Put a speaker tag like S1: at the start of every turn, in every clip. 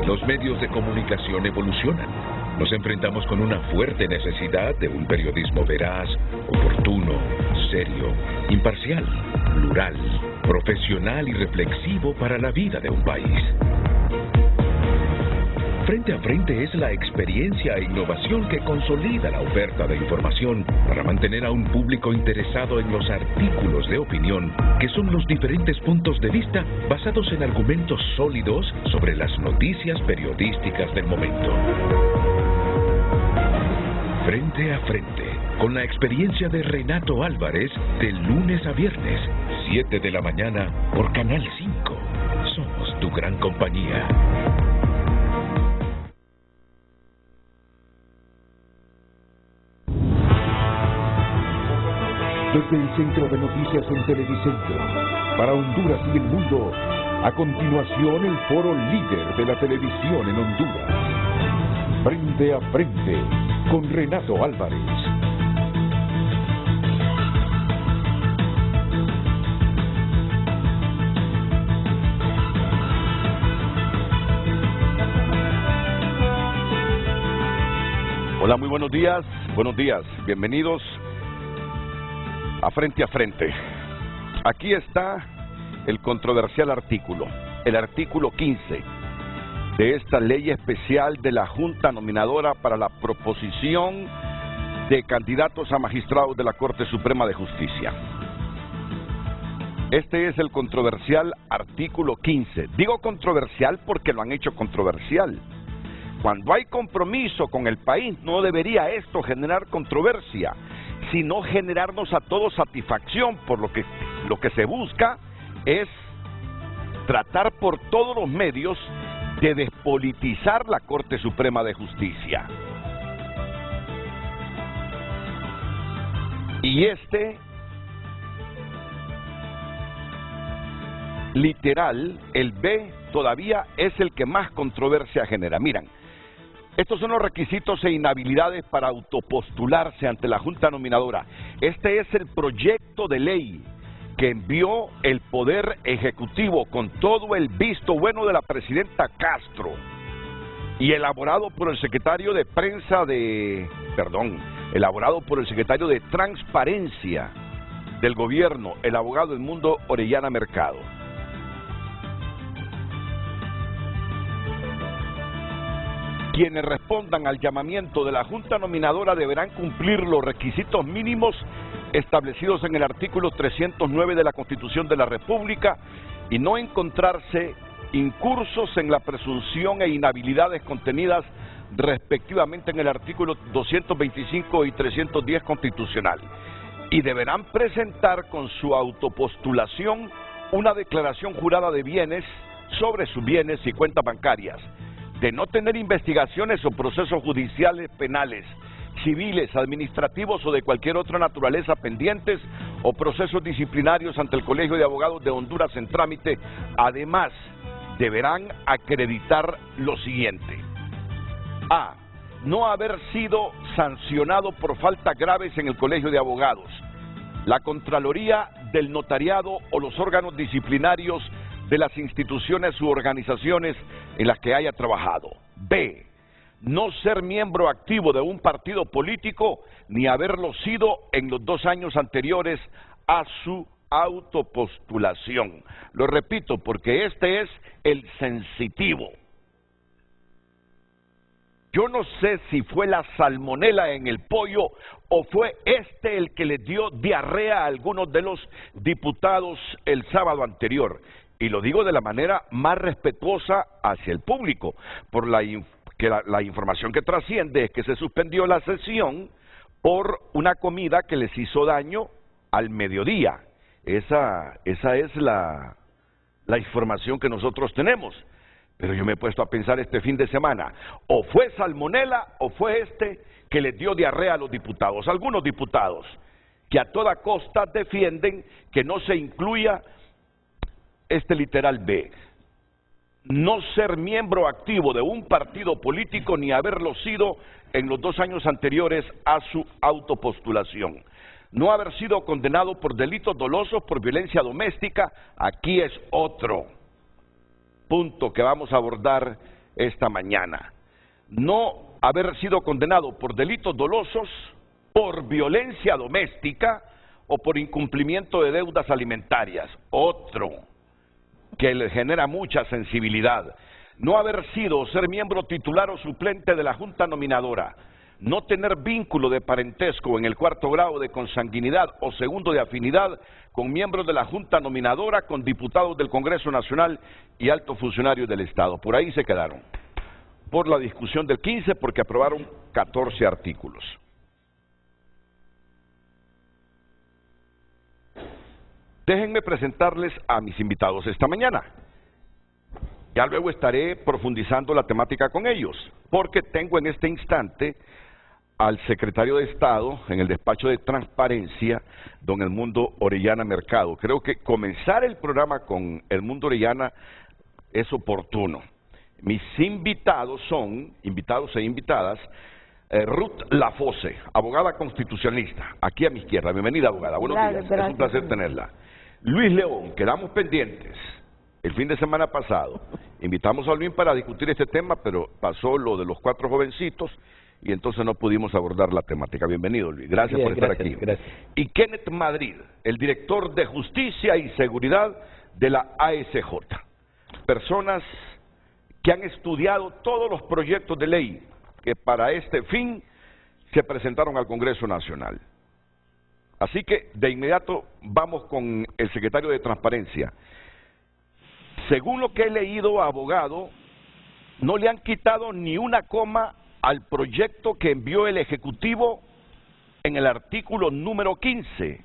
S1: los medios de comunicación evolucionan. Nos enfrentamos con una fuerte necesidad de un periodismo veraz, oportuno, serio, imparcial, plural, profesional y reflexivo para la vida de un país. Frente a Frente es la experiencia e innovación que consolida la oferta de información para mantener a un público interesado en los artículos de opinión, que son los diferentes puntos de vista basados en argumentos sólidos sobre las noticias periodísticas del momento. Frente a Frente, con la experiencia de Renato Álvarez, de lunes a viernes, 7 de la mañana, por Canal 5. Somos tu gran compañía.
S2: Desde el Centro de Noticias en Televicentro, para Honduras y el mundo, a continuación el foro líder de la televisión en Honduras. Frente a Frente, con Renato Álvarez.
S3: Hola, muy buenos días, bienvenidos a Frente. Aquí está el controversial artículo, el artículo 15 de esta ley especial de la Junta Nominadora para la proposición de candidatos a magistrados de la Corte Suprema de Justicia. Este es el controversial artículo 15. Digo controversial porque lo han hecho controversial. Cuando hay compromiso con el país, no debería esto generar controversia, sino generarnos a todos satisfacción, por lo que se busca es tratar por todos los medios de despolitizar la Corte Suprema de Justicia. Y literal, el B todavía es el que más controversia genera. Miren, estos son los requisitos e inhabilidades para autopostularse ante la Junta Nominadora. Este es el proyecto de ley que envió el Poder Ejecutivo con todo el visto bueno de la presidenta Castro y elaborado por el secretario de Transparencia del gobierno, el abogado Edmundo Orellana Mercado. Quienes respondan al llamamiento de la Junta Nominadora deberán cumplir los requisitos mínimos establecidos en el artículo 309 de la Constitución de la República y no encontrarse incursos en la presunción e inhabilidades contenidas respectivamente en el artículo 225 y 310 constitucional. Y deberán presentar con su autopostulación una declaración jurada de bienes sobre sus bienes y cuentas bancarias, de no tener investigaciones o procesos judiciales penales, civiles, administrativos o de cualquier otra naturaleza pendientes o procesos disciplinarios ante el Colegio de Abogados de Honduras en trámite. Además, deberán acreditar lo siguiente: A. No haber sido sancionado por faltas graves en el Colegio de Abogados, la Contraloría del Notariado o los órganos disciplinarios de las instituciones u organizaciones en las que haya trabajado. B. No ser miembro activo de un partido político ni haberlo sido en los 2 años anteriores a su autopostulación. Lo repito porque este es el sensitivo. Yo no sé si fue la salmonela en el pollo o fue el que les dio diarrea a algunos de los diputados el sábado anterior. Y lo digo de la manera más respetuosa hacia el público, por la información que trasciende es que se suspendió la sesión por una comida que les hizo daño al mediodía. Esa es la información que nosotros tenemos. Pero yo me he puesto a pensar este fin de semana, o fue salmonela o fue que les dio diarrea a los diputados. Algunos diputados que a toda costa defienden que no se incluya literal B. No ser miembro activo de un partido político ni haberlo sido en los 2 años anteriores a su autopostulación. No haber sido condenado por delitos dolosos por violencia doméstica. Aquí es otro punto que vamos a abordar esta mañana. No haber sido condenado por delitos dolosos, por violencia doméstica o por incumplimiento de deudas alimentarias. Otro que le genera mucha sensibilidad. No haber sido o ser miembro titular o suplente de la Junta Nominadora. No tener vínculo de parentesco en el 4º grado de consanguinidad o 2º de afinidad con miembros de la Junta Nominadora, con diputados del Congreso Nacional y altos funcionarios del Estado. Por ahí se quedaron. Por la discusión del 15, porque aprobaron 14 artículos. Déjenme presentarles a mis invitados esta mañana. Ya luego estaré profundizando la temática con ellos, porque tengo en este instante al secretario de Estado en el despacho de Transparencia, don Edmundo Orellana Mercado. Creo que comenzar el programa con Edmundo Orellana es oportuno. Mis invitados son, invitados e invitadas, Ruth Lafose, abogada constitucionalista, aquí a mi izquierda. Bienvenida, abogada. Buenos días. Es un placer tenerla. Luis León, quedamos pendientes. El fin de semana pasado invitamos a Luis para discutir este tema, pero pasó lo de los 4 jovencitos y entonces no pudimos abordar la temática. Bienvenido, Luis. Gracias por estar aquí. Gracias. Y Kenneth Madrid, el director de Justicia y Seguridad de la ASJ. Personas que han estudiado todos los proyectos de ley que para este fin se presentaron al Congreso Nacional. Así que de inmediato vamos con el secretario de Transparencia. Según lo que he leído, abogado, no le han quitado ni una coma al proyecto que envió el Ejecutivo en el artículo número 15,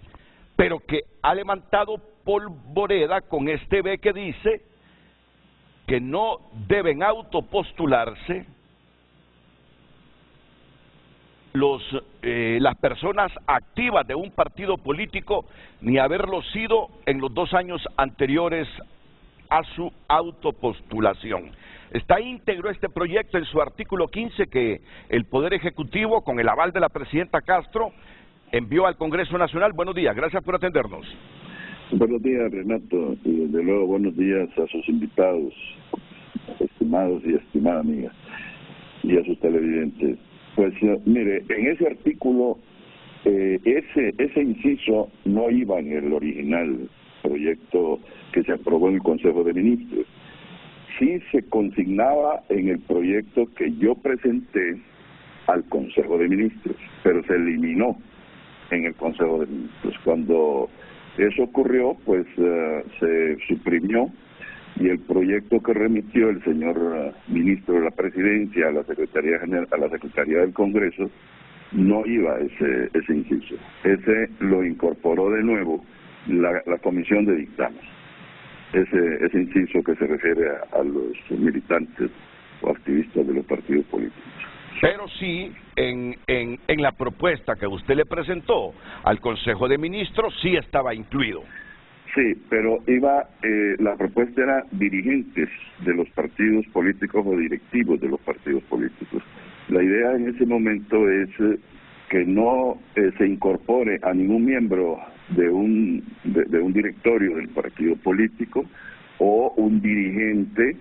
S3: pero que ha levantado polvoreda con este B que dice que no deben autopostularse las personas activas de un partido político ni haberlo sido en los 2 años anteriores a su autopostulación. Está íntegro este proyecto en su artículo 15 que el Poder Ejecutivo, con el aval de la presidenta Castro, envió al Congreso Nacional. Buenos días, gracias por atendernos.
S4: Buenos días, Renato, y desde luego buenos días a sus invitados, estimados y estimada amiga, y a sus televidentes. Pues mire, en ese artículo, ese inciso no iba en el original proyecto que se aprobó en el Consejo de Ministros. Sí se consignaba en el proyecto que yo presenté al Consejo de Ministros, pero se eliminó en el Consejo de Ministros. Cuando eso ocurrió, pues se suprimió y el proyecto que remitió el señor ministro de la Presidencia a la Secretaría General, a la Secretaría del Congreso, no iba ese inciso. Ese lo incorporó de nuevo la Comisión de Dictamen. Ese inciso que se refiere a los militantes o activistas de los partidos políticos.
S3: Pero sí, en la propuesta que usted le presentó al Consejo de Ministros, sí estaba incluido.
S4: Sí, pero la propuesta era dirigentes de los partidos políticos o directivos de los partidos políticos. La idea en ese momento es que no se incorpore a ningún miembro de un directorio del partido político o un dirigente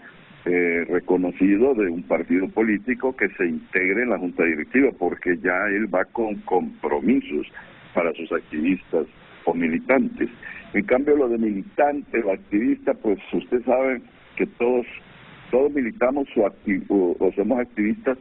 S4: reconocido de un partido político que se integre en la junta directiva, porque ya él va con compromisos para sus activistas o militantes. En cambio, lo de militante o activista, pues usted sabe que todos militamos o somos activistas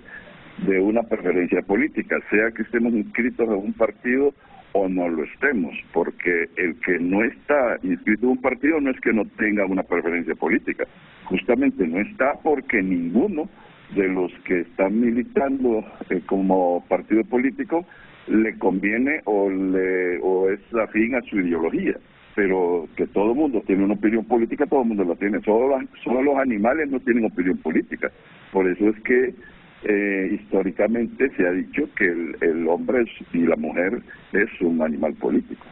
S4: de una preferencia política, sea que estemos inscritos en un partido o no lo estemos, porque el que no está inscrito en un partido no es que no tenga una preferencia política, justamente no está porque ninguno de los que están militando como partido político le conviene o es afín a su ideología, pero que todo el mundo tiene una opinión política, todo el mundo la tiene, solo los animales no tienen opinión política, por eso es que históricamente se ha dicho que el hombre y la mujer es un animal político.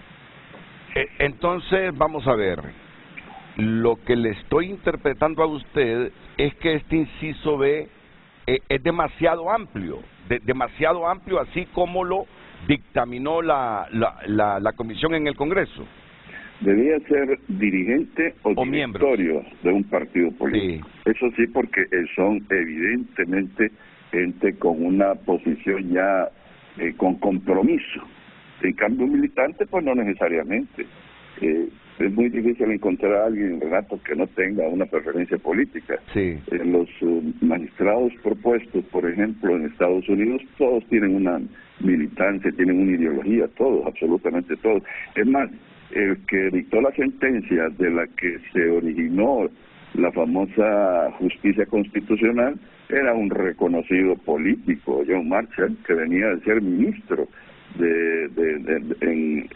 S3: Entonces, vamos a ver, lo que le estoy interpretando a usted es que este inciso B es demasiado amplio, así como lo dictaminó la comisión en el Congreso.
S4: debía ser dirigente o directorio de un partido político. Sí. Eso sí, porque son evidentemente gente con una posición ya con compromiso. En cambio, un militante, pues no necesariamente. Es muy difícil encontrar a alguien, Renato, que no tenga una preferencia política.
S3: Sí.
S4: Los magistrados propuestos, por ejemplo, en Estados Unidos, todos tienen una militancia, tienen una ideología, todos, absolutamente todos. Es más, el que dictó la sentencia de la que se originó la famosa justicia constitucional era un reconocido político, John Marshall, que venía de ser ministro en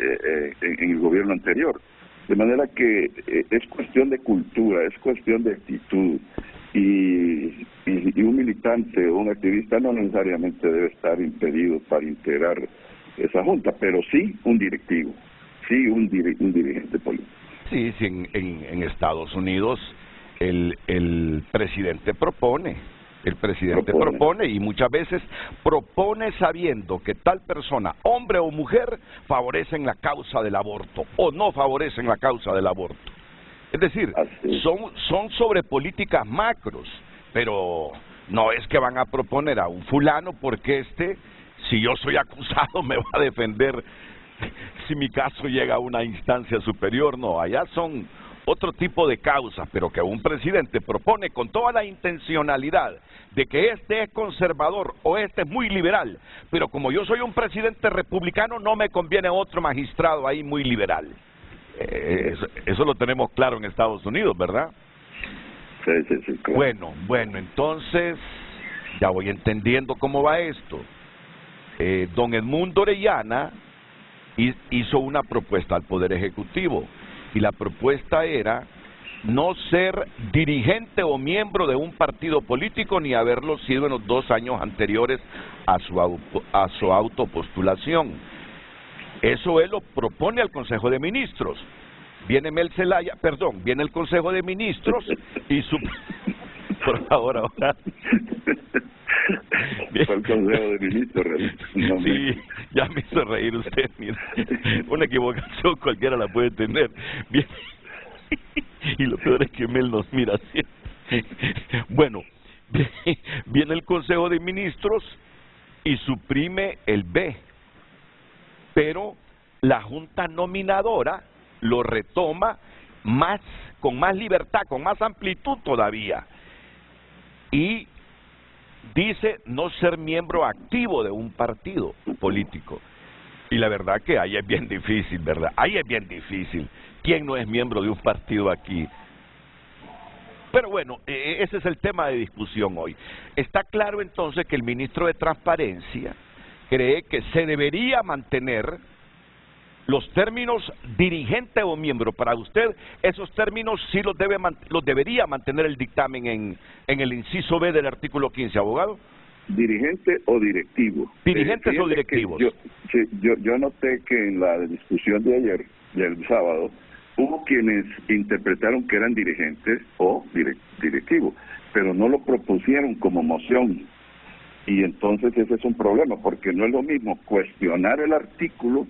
S4: el gobierno anterior. De manera que es cuestión de cultura, es cuestión de actitud, y un militante o un activista no necesariamente debe estar impedido para integrar esa junta, pero sí un directivo, sí un dirigente político.
S3: Sí, en Estados Unidos el presidente propone. El presidente propone y muchas veces propone sabiendo que tal persona, hombre o mujer, favorecen la causa del aborto o no favorecen la causa del aborto. Es decir, son sobre políticas macros, pero no es que van a proponer a un fulano porque si yo soy acusado, me va a defender si mi caso llega a una instancia superior. No, allá son otro tipo de causas, pero que un presidente propone con toda la intencionalidad de que este es conservador o este es muy liberal, pero como yo soy un presidente republicano, no me conviene otro magistrado ahí muy liberal. Eso lo tenemos claro en Estados Unidos, ¿verdad?
S4: Sí, claro.
S3: Bueno, entonces ya voy entendiendo cómo va esto. Don Edmundo Orellana hizo una propuesta al Poder Ejecutivo, y la propuesta era no ser dirigente o miembro de un partido político ni haberlo sido en los 2 años anteriores a su autopostulación. Eso él lo propone al Consejo de Ministros. Viene viene el Consejo de Ministros y por favor, ahora.
S4: Fue el Consejo de Ministros.
S3: Sí, ya me hizo reír usted, mire. Una equivocación cualquiera la puede tener. Bien. Y lo peor es que Mel nos mira así. Bueno, viene el Consejo de Ministros y suprime el B, pero la Junta Nominadora lo retoma con más libertad, con más amplitud todavía, y dice no ser miembro activo de un partido político. Y la verdad que ahí es bien difícil, ¿verdad? Ahí es bien difícil. ¿Quién no es miembro de un partido aquí? Pero bueno, ese es el tema de discusión hoy. Está claro entonces que el ministro de Transparencia cree que se debería mantener los términos dirigente o miembro. Para usted, esos términos sí los debería mantener el dictamen en el inciso B del artículo 15, abogado.
S4: ¿Dirigente o directivo?
S3: ¿Dirigentes o directivos?
S4: Yo noté que en la discusión de ayer, del sábado, hubo quienes interpretaron que eran dirigentes o directivos, pero no lo propusieron como moción. Y entonces ese es un problema, porque no es lo mismo cuestionar el artículo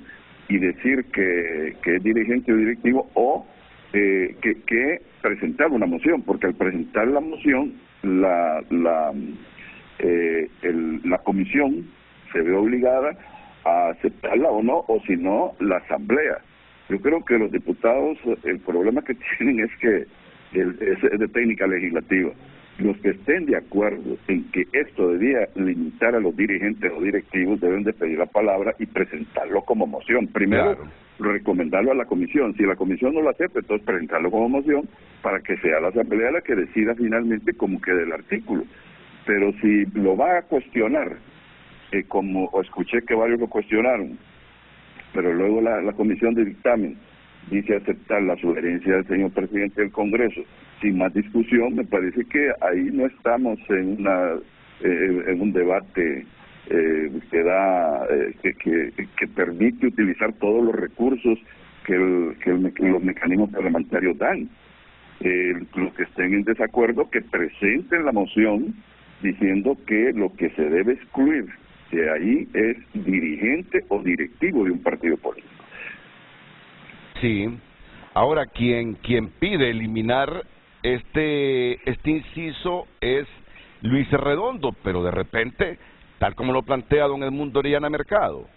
S4: y decir que es dirigente o directivo, o que presentar una moción, porque al presentar la moción, la comisión se ve obligada a aceptarla o no, o si no, la asamblea. Yo creo que los diputados, el problema que tienen es que es de técnica legislativa. Los que estén de acuerdo en que esto debía limitar a los dirigentes o directivos deben de pedir la palabra y presentarlo como moción. Primero, recomendarlo a la comisión. Si la comisión no lo acepta, entonces presentarlo como moción para que sea la asamblea la que decida finalmente cómo quede el artículo. Pero si lo va a cuestionar, como escuché que varios lo cuestionaron, pero luego la comisión de dictamen dice aceptar la sugerencia del señor presidente del Congreso sin más discusión, me parece que ahí no estamos en un debate que permite utilizar todos los recursos que los mecanismos parlamentarios dan. Los que estén en desacuerdo, que presenten la moción diciendo que lo que se debe excluir de ahí es dirigente o directivo de un partido político.
S3: Sí. Ahora, quien pide eliminar este inciso es Luis Redondo, pero de repente, tal como lo plantea don Edmundo Orellana Mercado,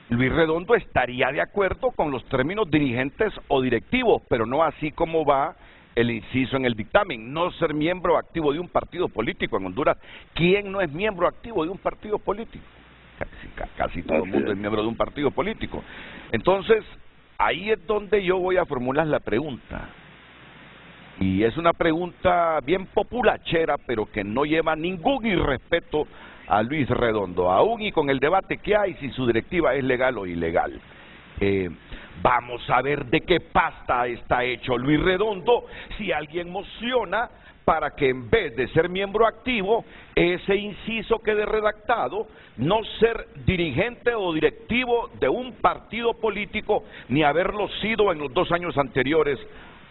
S3: Luis Redondo estaría de acuerdo con los términos dirigentes o directivos, pero no así como va el inciso en el dictamen, no ser miembro activo de un partido político en Honduras. ¿Quién no es miembro activo de un partido político? Casi todo el mundo es miembro de un partido político. Entonces, ahí es donde yo voy a formular la pregunta. Y es una pregunta bien populachera, pero que no lleva ningún irrespeto a Luis Redondo, aún y con el debate que hay si su directiva es legal o ilegal. Vamos a ver de qué pasta está hecho Luis Redondo si alguien mociona para que en vez de ser miembro activo, ese inciso quede redactado, no ser dirigente o directivo de un partido político, ni haberlo sido en los 2 años anteriores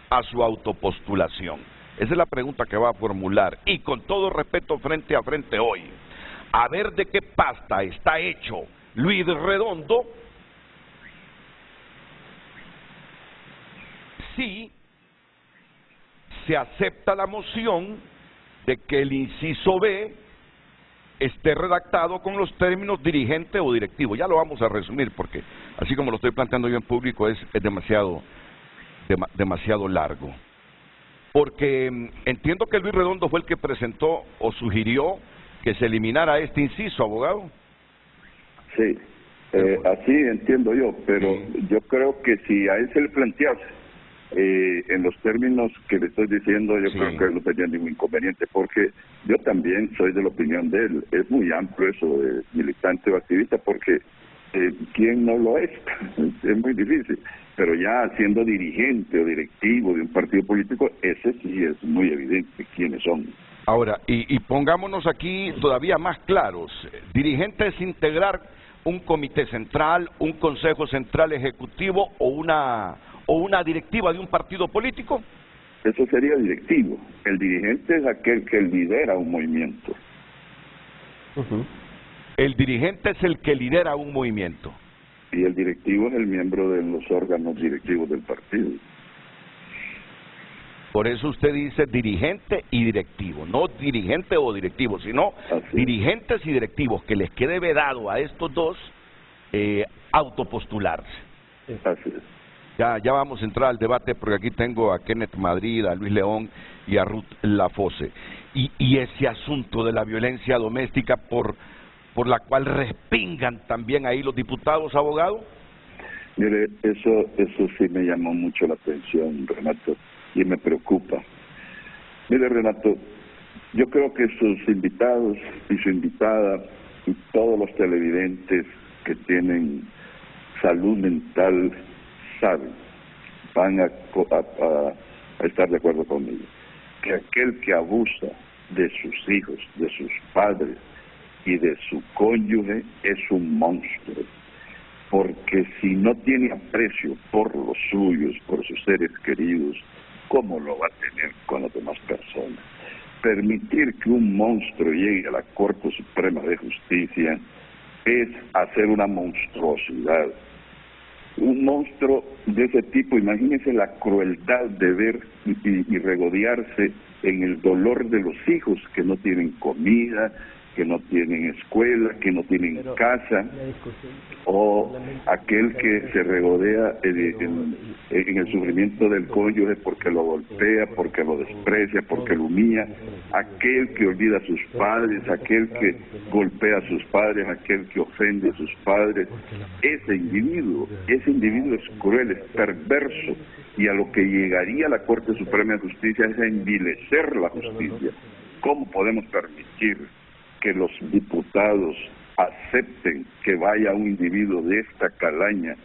S3: a su autopostulación. Esa es la pregunta que va a formular, y con todo respeto frente a frente hoy, a ver de qué pasta está hecho Luis Redondo si se acepta la moción de que el inciso B esté redactado con los términos dirigente o directivo. Ya lo vamos a resumir porque así como lo estoy planteando yo en público es demasiado largo. Porque entiendo que Luis Redondo fue el que presentó o sugirió que se eliminara este inciso, abogado.
S4: Sí, así entiendo yo, pero yo creo que si a él se le plantease en los términos que le estoy diciendo, yo creo que no tenía ningún inconveniente, porque yo también soy de la opinión de él. Es muy amplio eso de militante o activista, porque ¿quién no lo es? Es muy difícil, pero ya siendo dirigente o directivo de un partido político, ese sí es muy evidente quiénes son.
S3: Ahora, y pongámonos aquí todavía más claros, dirigente es integrar un comité central, un consejo central ejecutivo o una directiva de un partido político.
S4: Eso sería directivo. El dirigente es aquel que lidera un movimiento.
S3: El dirigente es el que lidera un movimiento.
S4: Y el directivo es el miembro de los órganos directivos del partido.
S3: Por eso usted dice dirigente y directivo, no dirigente o directivo, sino dirigentes y directivos, que les quede vedado a estos dos autopostularse.
S4: Así es.
S3: Ya vamos a entrar al debate porque aquí tengo a Kenneth Madrid, a Luis León y a Ruth Lafose. Y ese asunto de la violencia doméstica por la cual respingan también ahí los diputados, abogado.
S4: Mire, eso sí me llamó mucho la atención, Renato, y me preocupa. Mire, Renato, yo creo que sus invitados y su invitada y todos los televidentes que tienen salud mental saben, van a estar de acuerdo conmigo, que aquel que abusa de sus hijos, de sus padres y de su cónyuge es un monstruo, porque si no tiene aprecio por los suyos, por sus seres queridos, ¿cómo lo va a tener con las demás personas? Permitir que un monstruo llegue a la Corte Suprema de Justicia es hacer una monstruosidad. Un monstruo de ese tipo, imagínense la crueldad de ver y regodearse en el dolor de los hijos que no tienen comida, que no tienen escuela, que no tienen casa, o aquel que se regodea en el sufrimiento del cónyuge porque lo golpea, porque lo desprecia, porque lo humilla, aquel que olvida a sus padres, aquel que golpea a sus padres, aquel que ofende a sus padres. Ese individuo es cruel, es perverso, y a lo que llegaría la Corte Suprema de Justicia es a envilecer la justicia. ¿Cómo podemos permitir que los diputados acepten que vaya un individuo de esta calaña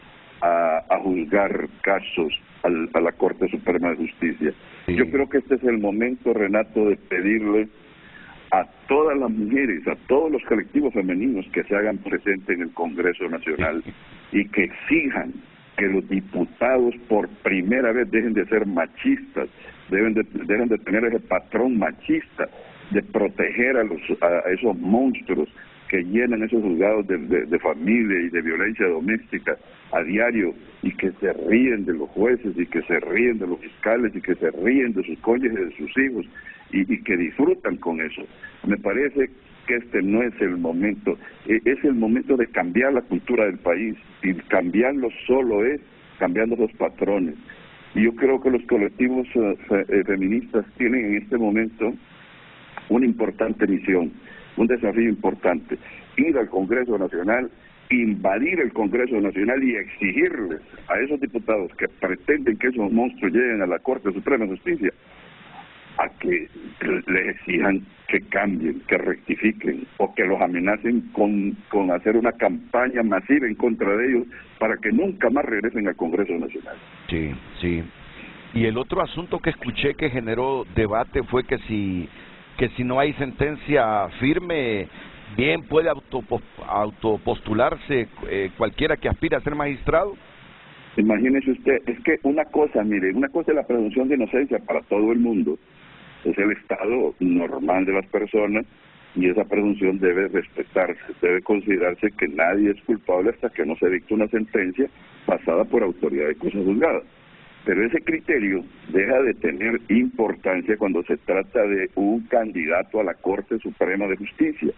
S4: a juzgar casos a la Corte Suprema de Justicia? Sí. Yo creo que este es el momento, Renato, de pedirle a todas las mujeres, a todos los colectivos femeninos que se hagan presentes en el Congreso Nacional y que exijan que los diputados por primera vez dejen de ser machistas, dejen de tener ese patrón machista de proteger a esos monstruos que llenan esos juzgados de familia y de violencia doméstica a diario, y que se ríen de los jueces y que se ríen de los fiscales y que se ríen de sus cónyuges, de sus hijos, y que disfrutan con eso. Me parece que este no es el momento, es el momento de cambiar la cultura del país, y cambiarlo solo es cambiando los patrones. Y yo creo que los colectivos feministas tienen en este momento una importante misión, un desafío importante: ir al Congreso Nacional, invadir el Congreso Nacional y exigirles a esos diputados que pretenden que esos monstruos lleguen a la Corte Suprema de Justicia, a que les exijan que cambien, que rectifiquen, o que los amenacen con hacer una campaña masiva en contra de ellos para que nunca más regresen al Congreso Nacional.
S3: Sí, sí. Y el otro asunto que escuché que generó debate fue que si no hay sentencia firme, bien puede autopostularse cualquiera que aspire a ser magistrado.
S4: Imagínese usted, es que una cosa, mire, una cosa es la presunción de inocencia para todo el mundo, es el estado normal de las personas, y esa presunción debe respetarse, debe considerarse que nadie es culpable hasta que no se dicte una sentencia pasada por autoridad de cosa juzgada. Pero ese criterio deja de tener importancia cuando se trata de un candidato a la Corte Suprema de Justicia,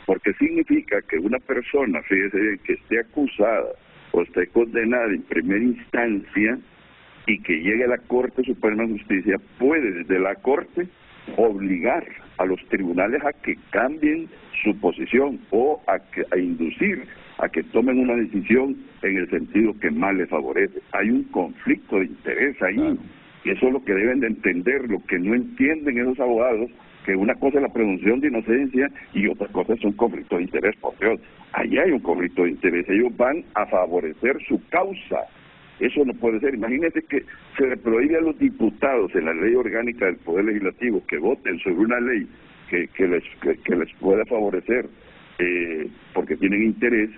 S4: porque significa que una persona, fíjese, que esté acusada o esté condenada en primera instancia y que llegue a la Corte Suprema de Justicia, puede desde la Corte obligar a los tribunales a que cambien su posición o a inducir a que tomen una decisión en el sentido que más les favorece. Hay un conflicto de interés ahí, claro. Y eso es lo que deben de entender, lo que no entienden esos abogados, que una cosa es la presunción de inocencia y otra cosa es un conflicto de interés. Por Dios, ahí hay un conflicto de interés, ellos van a favorecer su causa. Eso no puede ser. Imagínense que se le prohíbe a los diputados en la ley orgánica del Poder Legislativo que voten sobre una ley que les pueda favorecer porque tienen interés.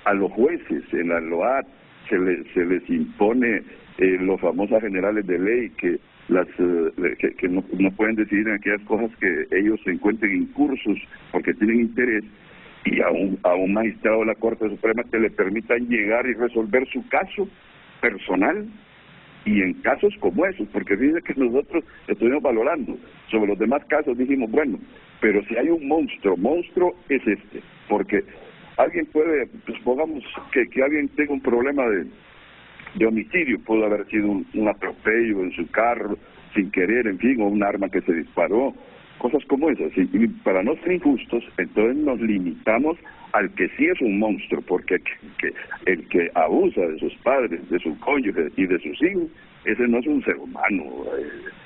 S4: A los jueces en la LOAT se les impone los famosos generales de ley que no pueden decidir en aquellas cosas que ellos se encuentren incursos porque tienen interés, y a un magistrado de la Corte Suprema que le permitan llegar y resolver su caso personal, y en casos como esos, porque fíjense que nosotros estuvimos valorando sobre los demás casos, dijimos, bueno, pero si hay un monstruo es este, porque alguien puede, pues pongamos que alguien tenga un problema de homicidio, pudo haber sido un atropello en su carro, sin querer, en fin, o un arma que se disparó, cosas como esas, y para no ser injustos, entonces nos limitamos al que sí es un monstruo, porque el que abusa de sus padres, de su cónyuge y de sus hijos, ese no es un ser humano,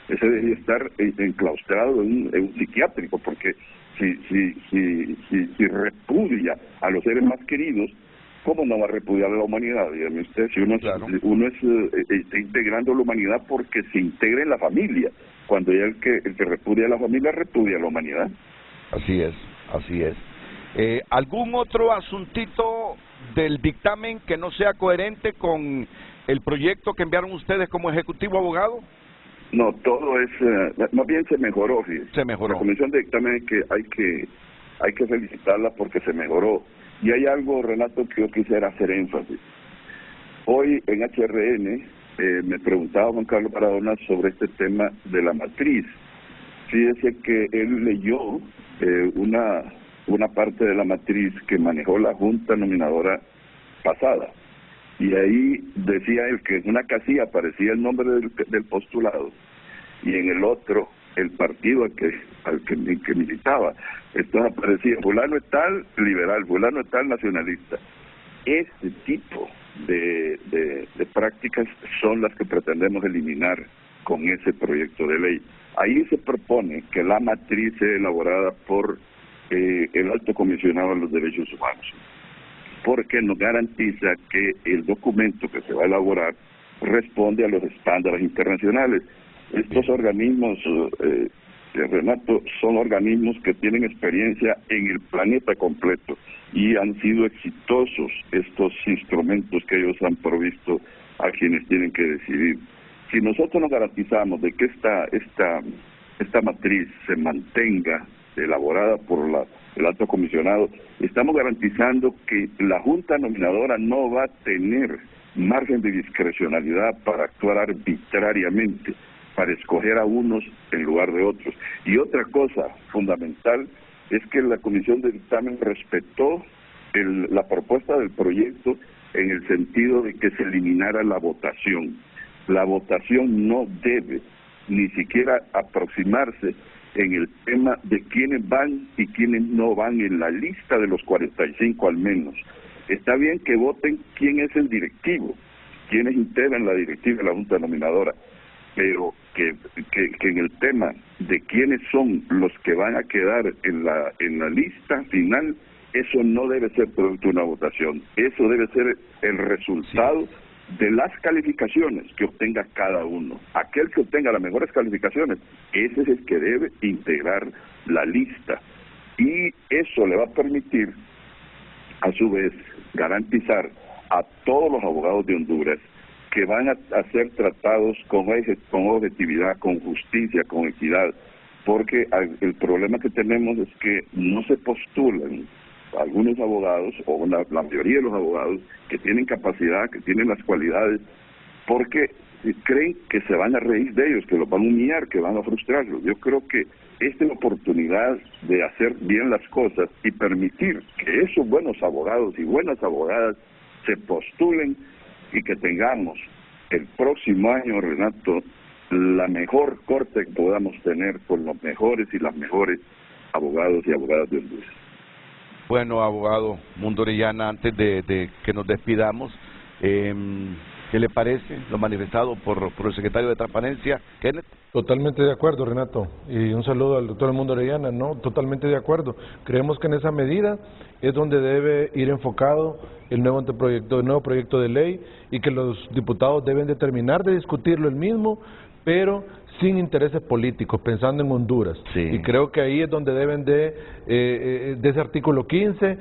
S4: ese debería estar enclaustrado en un psiquiátrico, porque si repudia a los seres más queridos, ¿cómo no va a repudiar a la humanidad? Dígame usted, si uno está integrando a la humanidad porque se integra en la familia, cuando ya el que repudia a la familia repudia a la humanidad.
S3: Así es, así es. ¿Algún otro asuntito del dictamen que no sea coherente con el proyecto que enviaron ustedes como ejecutivo abogado?
S4: No, todo es, más bien se mejoró, fíjese.
S3: Se mejoró. La
S4: comisión de dictamen hay que felicitarla porque se mejoró. Y hay algo, Renato, que yo quisiera hacer énfasis. Hoy en HRN me preguntaba Juan Carlos Maradona sobre este tema de la matriz. Fíjese que él leyó una parte de la matriz que manejó la Junta Nominadora pasada. Y ahí decía él que en una casilla aparecía el nombre del postulado y en el otro el partido al que militaba. Entonces aparecía fulano es tal liberal, fulano es tal nacionalista. Este tipo de prácticas son las que pretendemos eliminar con ese proyecto de ley. Ahí se propone que la matriz sea elaborada por el Alto Comisionado de los Derechos Humanos, porque nos garantiza que el documento que se va a elaborar responde a los estándares internacionales. Estos organismos, Renato, son organismos que tienen experiencia en el planeta completo y han sido exitosos estos instrumentos que ellos han provisto a quienes tienen que decidir. Si nosotros nos garantizamos de que esta matriz se mantenga elaborada por el alto comisionado, estamos garantizando que la Junta Nominadora no va a tener margen de discrecionalidad para actuar arbitrariamente, para escoger a unos en lugar de otros. Y otra cosa fundamental es que la Comisión de Dictamen respetó la propuesta del proyecto en el sentido de que se eliminara la votación. La votación no debe ni siquiera aproximarse en el tema de quiénes van y quiénes no van en la lista de los 45 al menos. Está bien que voten quién es el directivo, quiénes integran la directiva de la Junta Nominadora, pero que en el tema de quiénes son los que van a quedar en la lista final, eso no debe ser producto de una votación, eso debe ser el resultado de las calificaciones que obtenga cada uno. Aquel que obtenga las mejores calificaciones, ese es el que debe integrar la lista. Y eso le va a permitir, a su vez, garantizar a todos los abogados de Honduras que van a ser tratados con objetividad, con justicia, con equidad, porque el problema que tenemos es que no se postulan algunos abogados, o la mayoría de los abogados, que tienen capacidad, que tienen las cualidades, porque creen que se van a reír de ellos, que los van a humillar, que van a frustrarlos. Yo creo que esta es la oportunidad de hacer bien las cosas y permitir que esos buenos abogados y buenas abogadas se postulen y que tengamos el próximo año, Renato, la mejor corte que podamos tener con los mejores y las mejores abogados y abogadas de Honduras.
S3: Bueno, abogado Mundo Orellana, antes de que nos despidamos, ¿qué le parece lo manifestado por el secretario de Transparencia, Kenneth?
S5: Totalmente de acuerdo, Renato, y un saludo al doctor Mundo Orellana. No, totalmente de acuerdo. Creemos que en esa medida es donde debe ir enfocado el nuevo proyecto de ley, y que los diputados deben de terminar de discutirlo el mismo, pero sin intereses políticos, pensando en Honduras.
S3: Sí.
S5: Y creo que ahí es donde deben de ese artículo 15,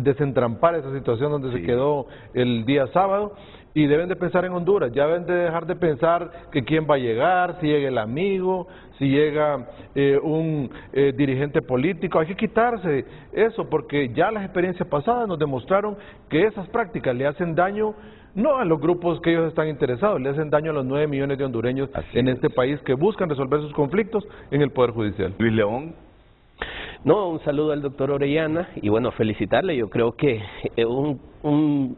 S5: desentrampar esa situación donde se quedó el día sábado, y deben de pensar en Honduras. Ya deben de dejar de pensar que quién va a llegar, si llega el amigo, si llega un dirigente político. Hay que quitarse eso, porque ya las experiencias pasadas nos demostraron que esas prácticas le hacen daño no a los grupos que ellos están interesados, le hacen daño a los 9 millones de hondureños en este país que buscan resolver sus conflictos en el Poder Judicial.
S3: Luis León.
S6: No, un saludo al doctor Orellana y bueno, felicitarle. Yo creo que un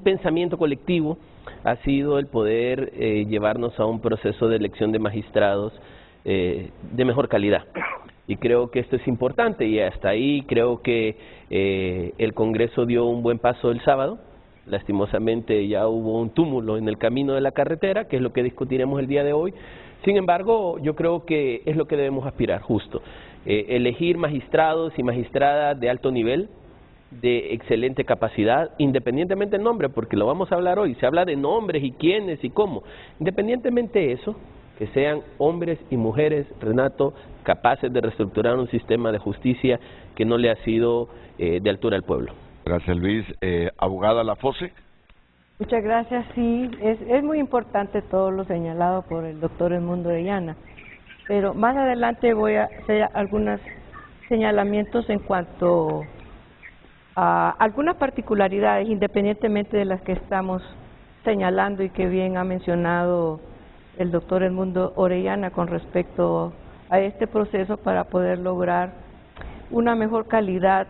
S6: pensamiento colectivo ha sido el poder llevarnos a un proceso de elección de magistrados de mejor calidad. Y creo que esto es importante, y hasta ahí creo que el Congreso dio un buen paso el sábado. Lastimosamente ya hubo un túmulo en el camino de la carretera, que es lo que discutiremos el día de hoy. Sin embargo, yo creo que es lo que debemos aspirar, justo. Elegir magistrados y magistradas de alto nivel, de excelente capacidad, independientemente del nombre, porque lo vamos a hablar hoy. Se habla de nombres y quiénes y cómo. Independientemente de eso, que sean hombres y mujeres, Renato, capaces de reestructurar un sistema de justicia que no le ha sido de altura al pueblo.
S3: Gracias, Luis. Abogada Lafose.
S7: Muchas gracias. Sí, es muy importante todo lo señalado por el doctor Edmundo Orellana, pero más adelante voy a hacer algunos señalamientos en cuanto a algunas particularidades, independientemente de las que estamos señalando y que bien ha mencionado el doctor Edmundo Orellana con respecto a este proceso para poder lograr una mejor calidad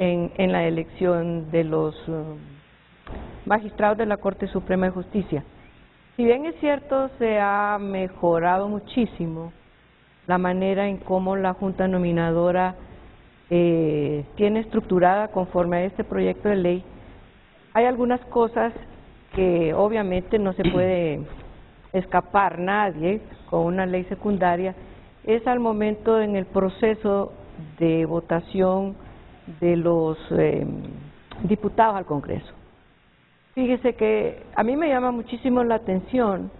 S7: en la elección de los magistrados de la Corte Suprema de Justicia. Si bien es cierto, se ha mejorado muchísimo la manera en cómo la Junta Nominadora tiene estructurada conforme a este proyecto de ley, hay algunas cosas que obviamente no se puede escapar nadie con una ley secundaria, es al momento en el proceso de votación de los diputados al Congreso. Fíjese que a mí me llama muchísimo la atención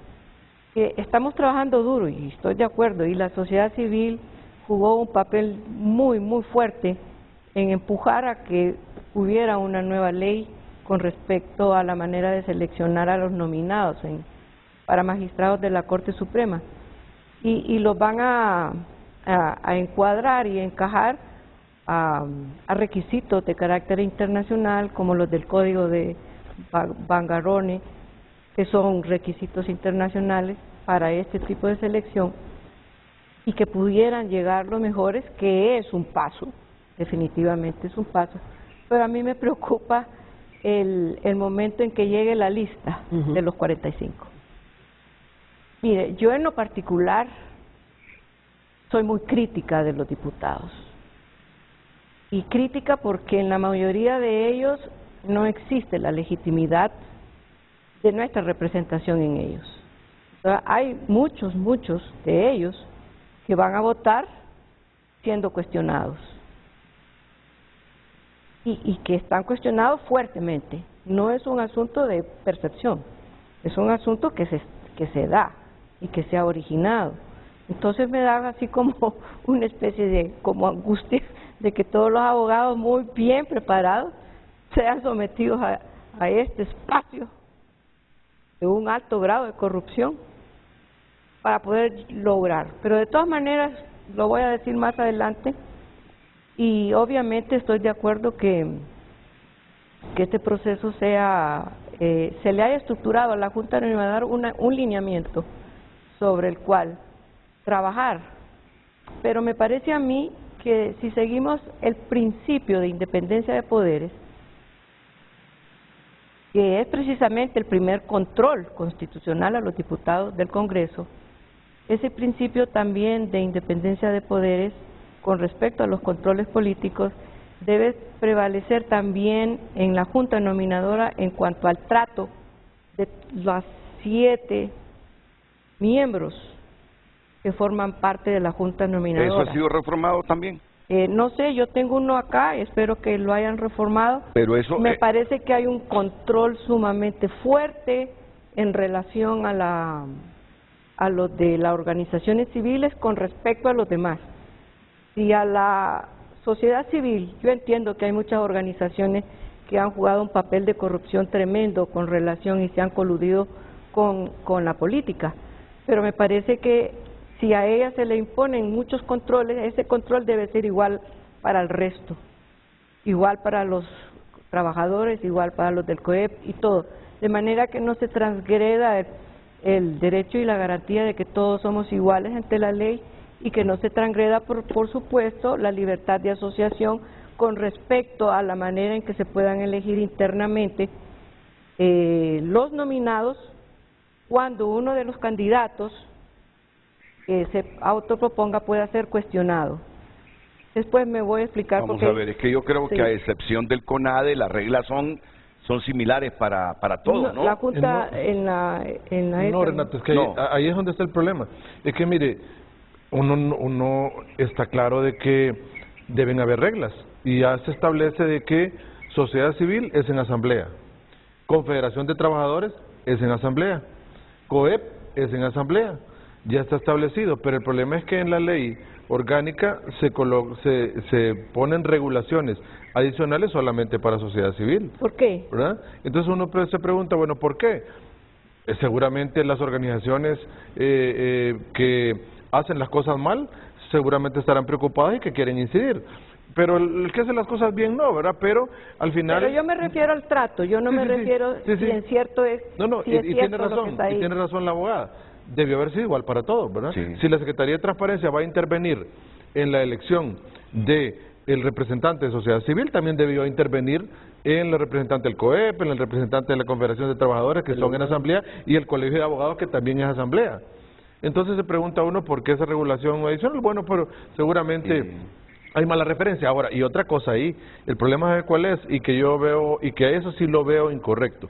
S7: que estamos trabajando duro, y estoy de acuerdo, y la sociedad civil jugó un papel muy fuerte en empujar a que hubiera una nueva ley con respecto a la manera de seleccionar a los nominados para magistrados de la Corte Suprema, y los van a a encuadrar y encajar a requisitos de carácter internacional como los del Código de Bangarrone, que son requisitos internacionales para este tipo de selección, y que pudieran llegar los mejores, que es un paso, definitivamente es un paso, pero a mí me preocupa el momento en que llegue la lista de los 45. Mire, yo en lo particular soy muy crítica de los diputados, y crítica porque en la mayoría de ellos no existe la legitimidad de nuestra representación en ellos. O sea, hay muchos de ellos que van a votar siendo cuestionados, y que están cuestionados fuertemente. No es un asunto de percepción, es un asunto que se da y que se ha originado. Entonces me da así como una especie de como angustia de que todos los abogados muy bien preparados sean sometidos a este espacio de un alto grado de corrupción para poder lograr. Pero de todas maneras, lo voy a decir más adelante, y obviamente estoy de acuerdo que este proceso sea, se le haya estructurado a la Junta Nominadora un lineamiento sobre el cual trabajar, pero me parece a mí que si seguimos el principio de independencia de poderes, que es precisamente el primer control constitucional a los diputados del Congreso, ese principio también de independencia de poderes con respecto a los controles políticos debe prevalecer también en la Junta Nominadora en cuanto al trato de los 7 miembros que forman parte de la Junta Nominadora.
S3: ¿Eso ha sido reformado también?
S7: No sé, yo tengo uno acá, espero que lo hayan reformado.
S3: Pero eso
S7: me parece que hay un control sumamente fuerte en relación a los de las organizaciones civiles con respecto a los demás. Si a la sociedad civil, yo entiendo que hay muchas organizaciones que han jugado un papel de corrupción tremendo con relación y se han coludido con la política, pero me parece que si a ellas se le imponen muchos controles, ese control debe ser igual para el resto, igual para los trabajadores, igual para los del COEP y todo, de manera que no se transgreda el derecho y la garantía de que todos somos iguales ante la ley, y que no se transgreda, por supuesto, la libertad de asociación con respecto a la manera en que se puedan elegir internamente los nominados cuando uno de los candidatos que se autoproponga pueda ser cuestionado. Después me voy a explicar.
S3: Vamos a ver, es que yo creo que a excepción del CONADE las reglas son similares para todos, ¿no?
S7: La Junta
S5: no, Renato, es que ahí es donde está el problema. Es que mire, uno está claro de que deben haber reglas, y ya se establece de que sociedad civil es en asamblea, confederación de trabajadores es en asamblea, COEP es en asamblea, ya está establecido, pero el problema es que en la ley orgánica se ponen regulaciones adicionales solamente para sociedad civil.
S7: ¿Por qué?
S5: ¿Verdad? Entonces uno se pregunta, bueno, ¿por qué? Seguramente las organizaciones que hacen las cosas mal seguramente estarán preocupadas y que quieren incidir, pero el que hace las cosas bien no, ¿verdad? Pero al final...
S7: Pero yo me refiero al trato, yo no me refiero si en cierto es...
S5: y tiene razón la abogada, debió haber sido igual para todos, ¿verdad?
S3: Sí.
S5: Si la Secretaría de Transparencia va a intervenir en la elección de el representante de sociedad civil, también debió intervenir en el representante del COEP, en el representante de la Confederación de Trabajadores, que son en asamblea, y el Colegio de Abogados, que también es asamblea. Entonces se pregunta uno por qué esa regulación adicional. Bueno, pero seguramente hay mala referencia. Ahora, y otra cosa ahí, el problema es cuál es, y que yo veo, y que eso sí lo veo incorrecto,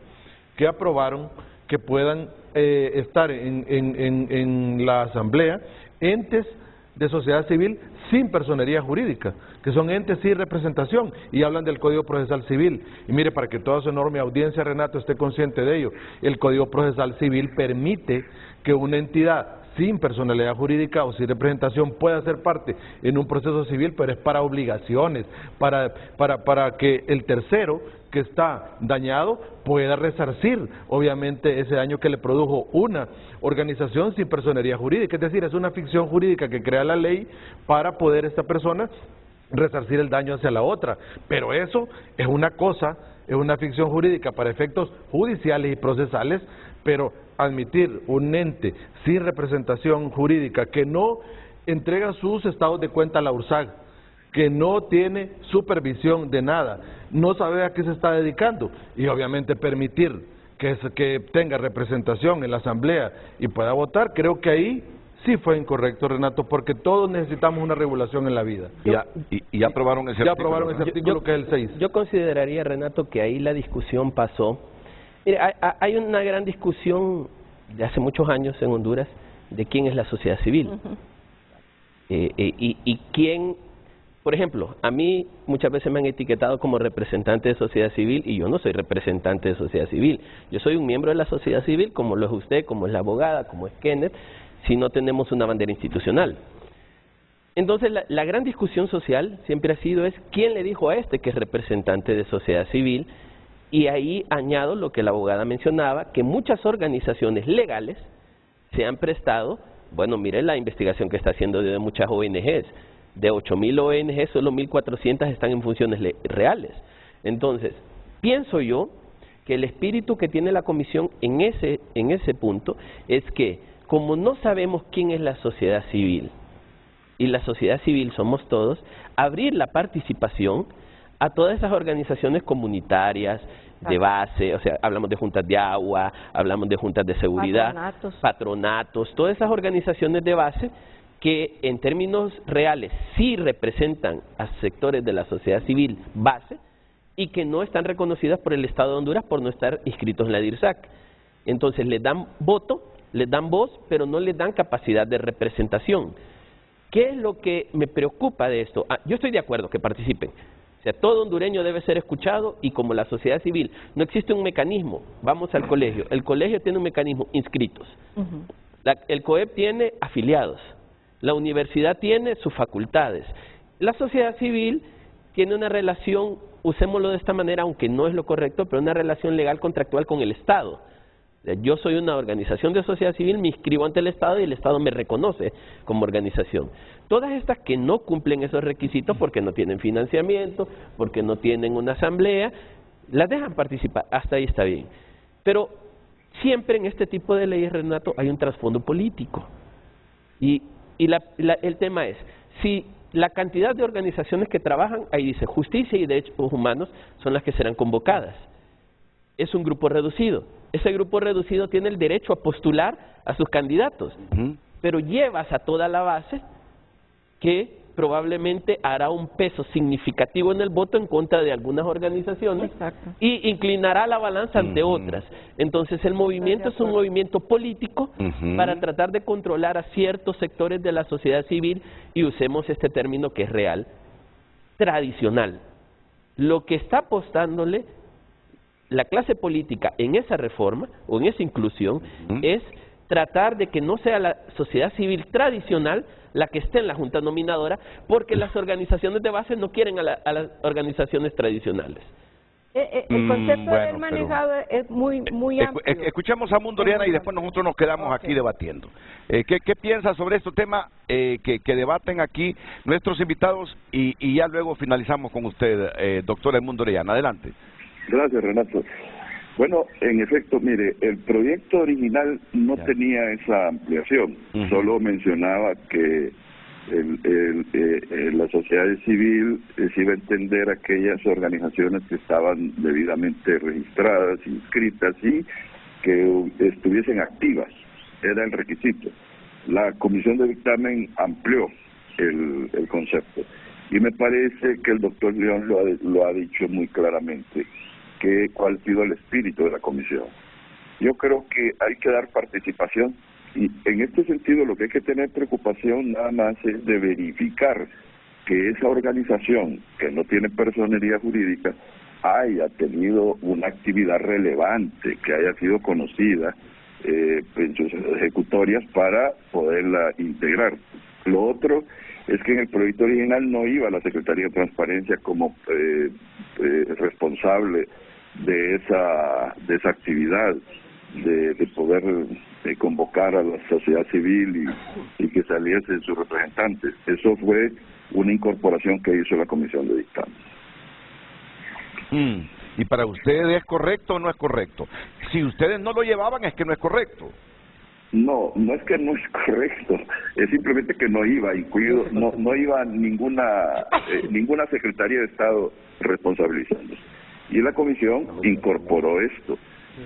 S5: que aprobaron que puedan estar en la asamblea entes de sociedad civil sin personería jurídica, que son entes sin representación, y hablan del Código Procesal Civil. Y mire, para que toda su enorme audiencia, Renato, esté consciente de ello, el Código Procesal Civil permite que una entidad sin personalidad jurídica o sin representación puede hacer parte en un proceso civil, pero es para obligaciones, para que el tercero que está dañado pueda resarcir, obviamente, ese daño que le produjo una organización sin personería jurídica. Es decir, es una ficción jurídica que crea la ley para poder esta persona resarcir el daño hacia la otra. Pero eso es una cosa, es una ficción jurídica para efectos judiciales y procesales, pero admitir un ente sin representación jurídica que no entrega sus estados de cuenta a la URSAC, que no tiene supervisión de nada, no sabe a qué se está dedicando, y obviamente permitir que tenga representación en la asamblea y pueda votar, creo que ahí sí fue incorrecto, Renato, porque todos necesitamos una regulación en la vida.
S3: Y ya aprobaron ese artículo
S5: que es el 6.
S6: Yo consideraría, Renato, que ahí la discusión pasó. Mire, hay una gran discusión de hace muchos años en Honduras de quién es la sociedad civil. Y quién, por ejemplo, a mí muchas veces me han etiquetado como representante de sociedad civil y yo no soy representante de sociedad civil. Yo soy un miembro de la sociedad civil, como lo es usted, como es la abogada, como es Kenneth, si no tenemos una bandera institucional. Entonces, la gran discusión social siempre ha sido quién le dijo a este que es representante de sociedad civil, y ahí añado lo que la abogada mencionaba, que muchas organizaciones legales se han prestado. Bueno, mire la investigación que está haciendo de muchas ONGs. De 8.000 ONGs, solo 1.400 están en funciones reales. Entonces, pienso yo que el espíritu que tiene la comisión en ese punto es que, como no sabemos quién es la sociedad civil, y la sociedad civil somos todos, abrir la participación a todas esas organizaciones comunitarias de base, o sea, hablamos de juntas de agua, hablamos de juntas de seguridad, patronatos, todas esas organizaciones de base que en términos reales sí representan a sectores de la sociedad civil base y que no están reconocidas por el Estado de Honduras por no estar inscritos en la DIRSAC. Entonces les dan voto, les dan voz, pero no les dan capacidad de representación. ¿Qué es lo que me preocupa de esto? Yo estoy de acuerdo que participen. O sea, todo hondureño debe ser escuchado, y como la sociedad civil no existe un mecanismo, vamos al colegio, el colegio tiene un mecanismo, inscritos. El COEP tiene afiliados, la universidad tiene sus facultades, la sociedad civil tiene una relación, usémoslo de esta manera, aunque no es lo correcto, pero una relación legal contractual con el Estado. Yo soy una organización de sociedad civil, me inscribo ante el Estado y el Estado me reconoce como organización. Todas estas que no cumplen esos requisitos porque no tienen financiamiento, porque no tienen una asamblea, las dejan participar, hasta ahí está bien. Pero siempre en este tipo de leyes, Renato, hay un trasfondo político. Y el tema es, si la cantidad de organizaciones que trabajan, ahí dice, justicia y derechos humanos son las que serán convocadas. Es un grupo reducido. Ese grupo reducido tiene el derecho a postular a sus candidatos, pero llevas a toda la base que probablemente hará un peso significativo en el voto en contra de algunas organizaciones. Exacto. Y inclinará la balanza ante otras. Entonces el movimiento es un movimiento político para tratar de controlar a ciertos sectores de la sociedad civil, y usemos este término que es real, tradicional. Lo que está apostándole la clase política en esa reforma o en esa inclusión es tratar de que no sea la sociedad civil tradicional la que esté en la junta nominadora, porque las organizaciones de base no quieren a las organizaciones tradicionales.
S7: El concepto de él manejado es muy amplio.
S3: Escuchamos a Mundo Oriana y después nosotros nos quedamos aquí debatiendo. ¿Qué piensa sobre este tema que debaten aquí nuestros invitados y ya luego finalizamos con usted, doctora Mundo Oriana? Adelante.
S4: Gracias, Renato. Bueno, en efecto, mire, el proyecto original no tenía esa ampliación, solo mencionaba que la sociedad civil se iba a entender aquellas organizaciones que estaban debidamente registradas, inscritas y que estuviesen activas, era el requisito. La comisión de dictamen amplió el concepto y me parece que el doctor León lo ha dicho muy claramente, cuál ha sido el espíritu de la comisión. Yo creo que hay que dar participación, y en este sentido lo que hay que tener preocupación nada más es de verificar que esa organización que no tiene personería jurídica haya tenido una actividad relevante, que haya sido conocida en sus ejecutorias para poderla integrar. Lo otro es que en el proyecto original no iba la Secretaría de Transparencia como responsable de esa actividad, de poder convocar a la sociedad civil y que saliesen sus representantes. Eso fue una incorporación que hizo la Comisión de Dictamen.
S3: ¿Y para ustedes es correcto o no es correcto? Si ustedes no lo llevaban, es que no es correcto.
S4: No, no es que no es correcto, es simplemente que no iba incluido, no iba ninguna Secretaría de Estado responsabilizándose. Y la Comisión incorporó esto.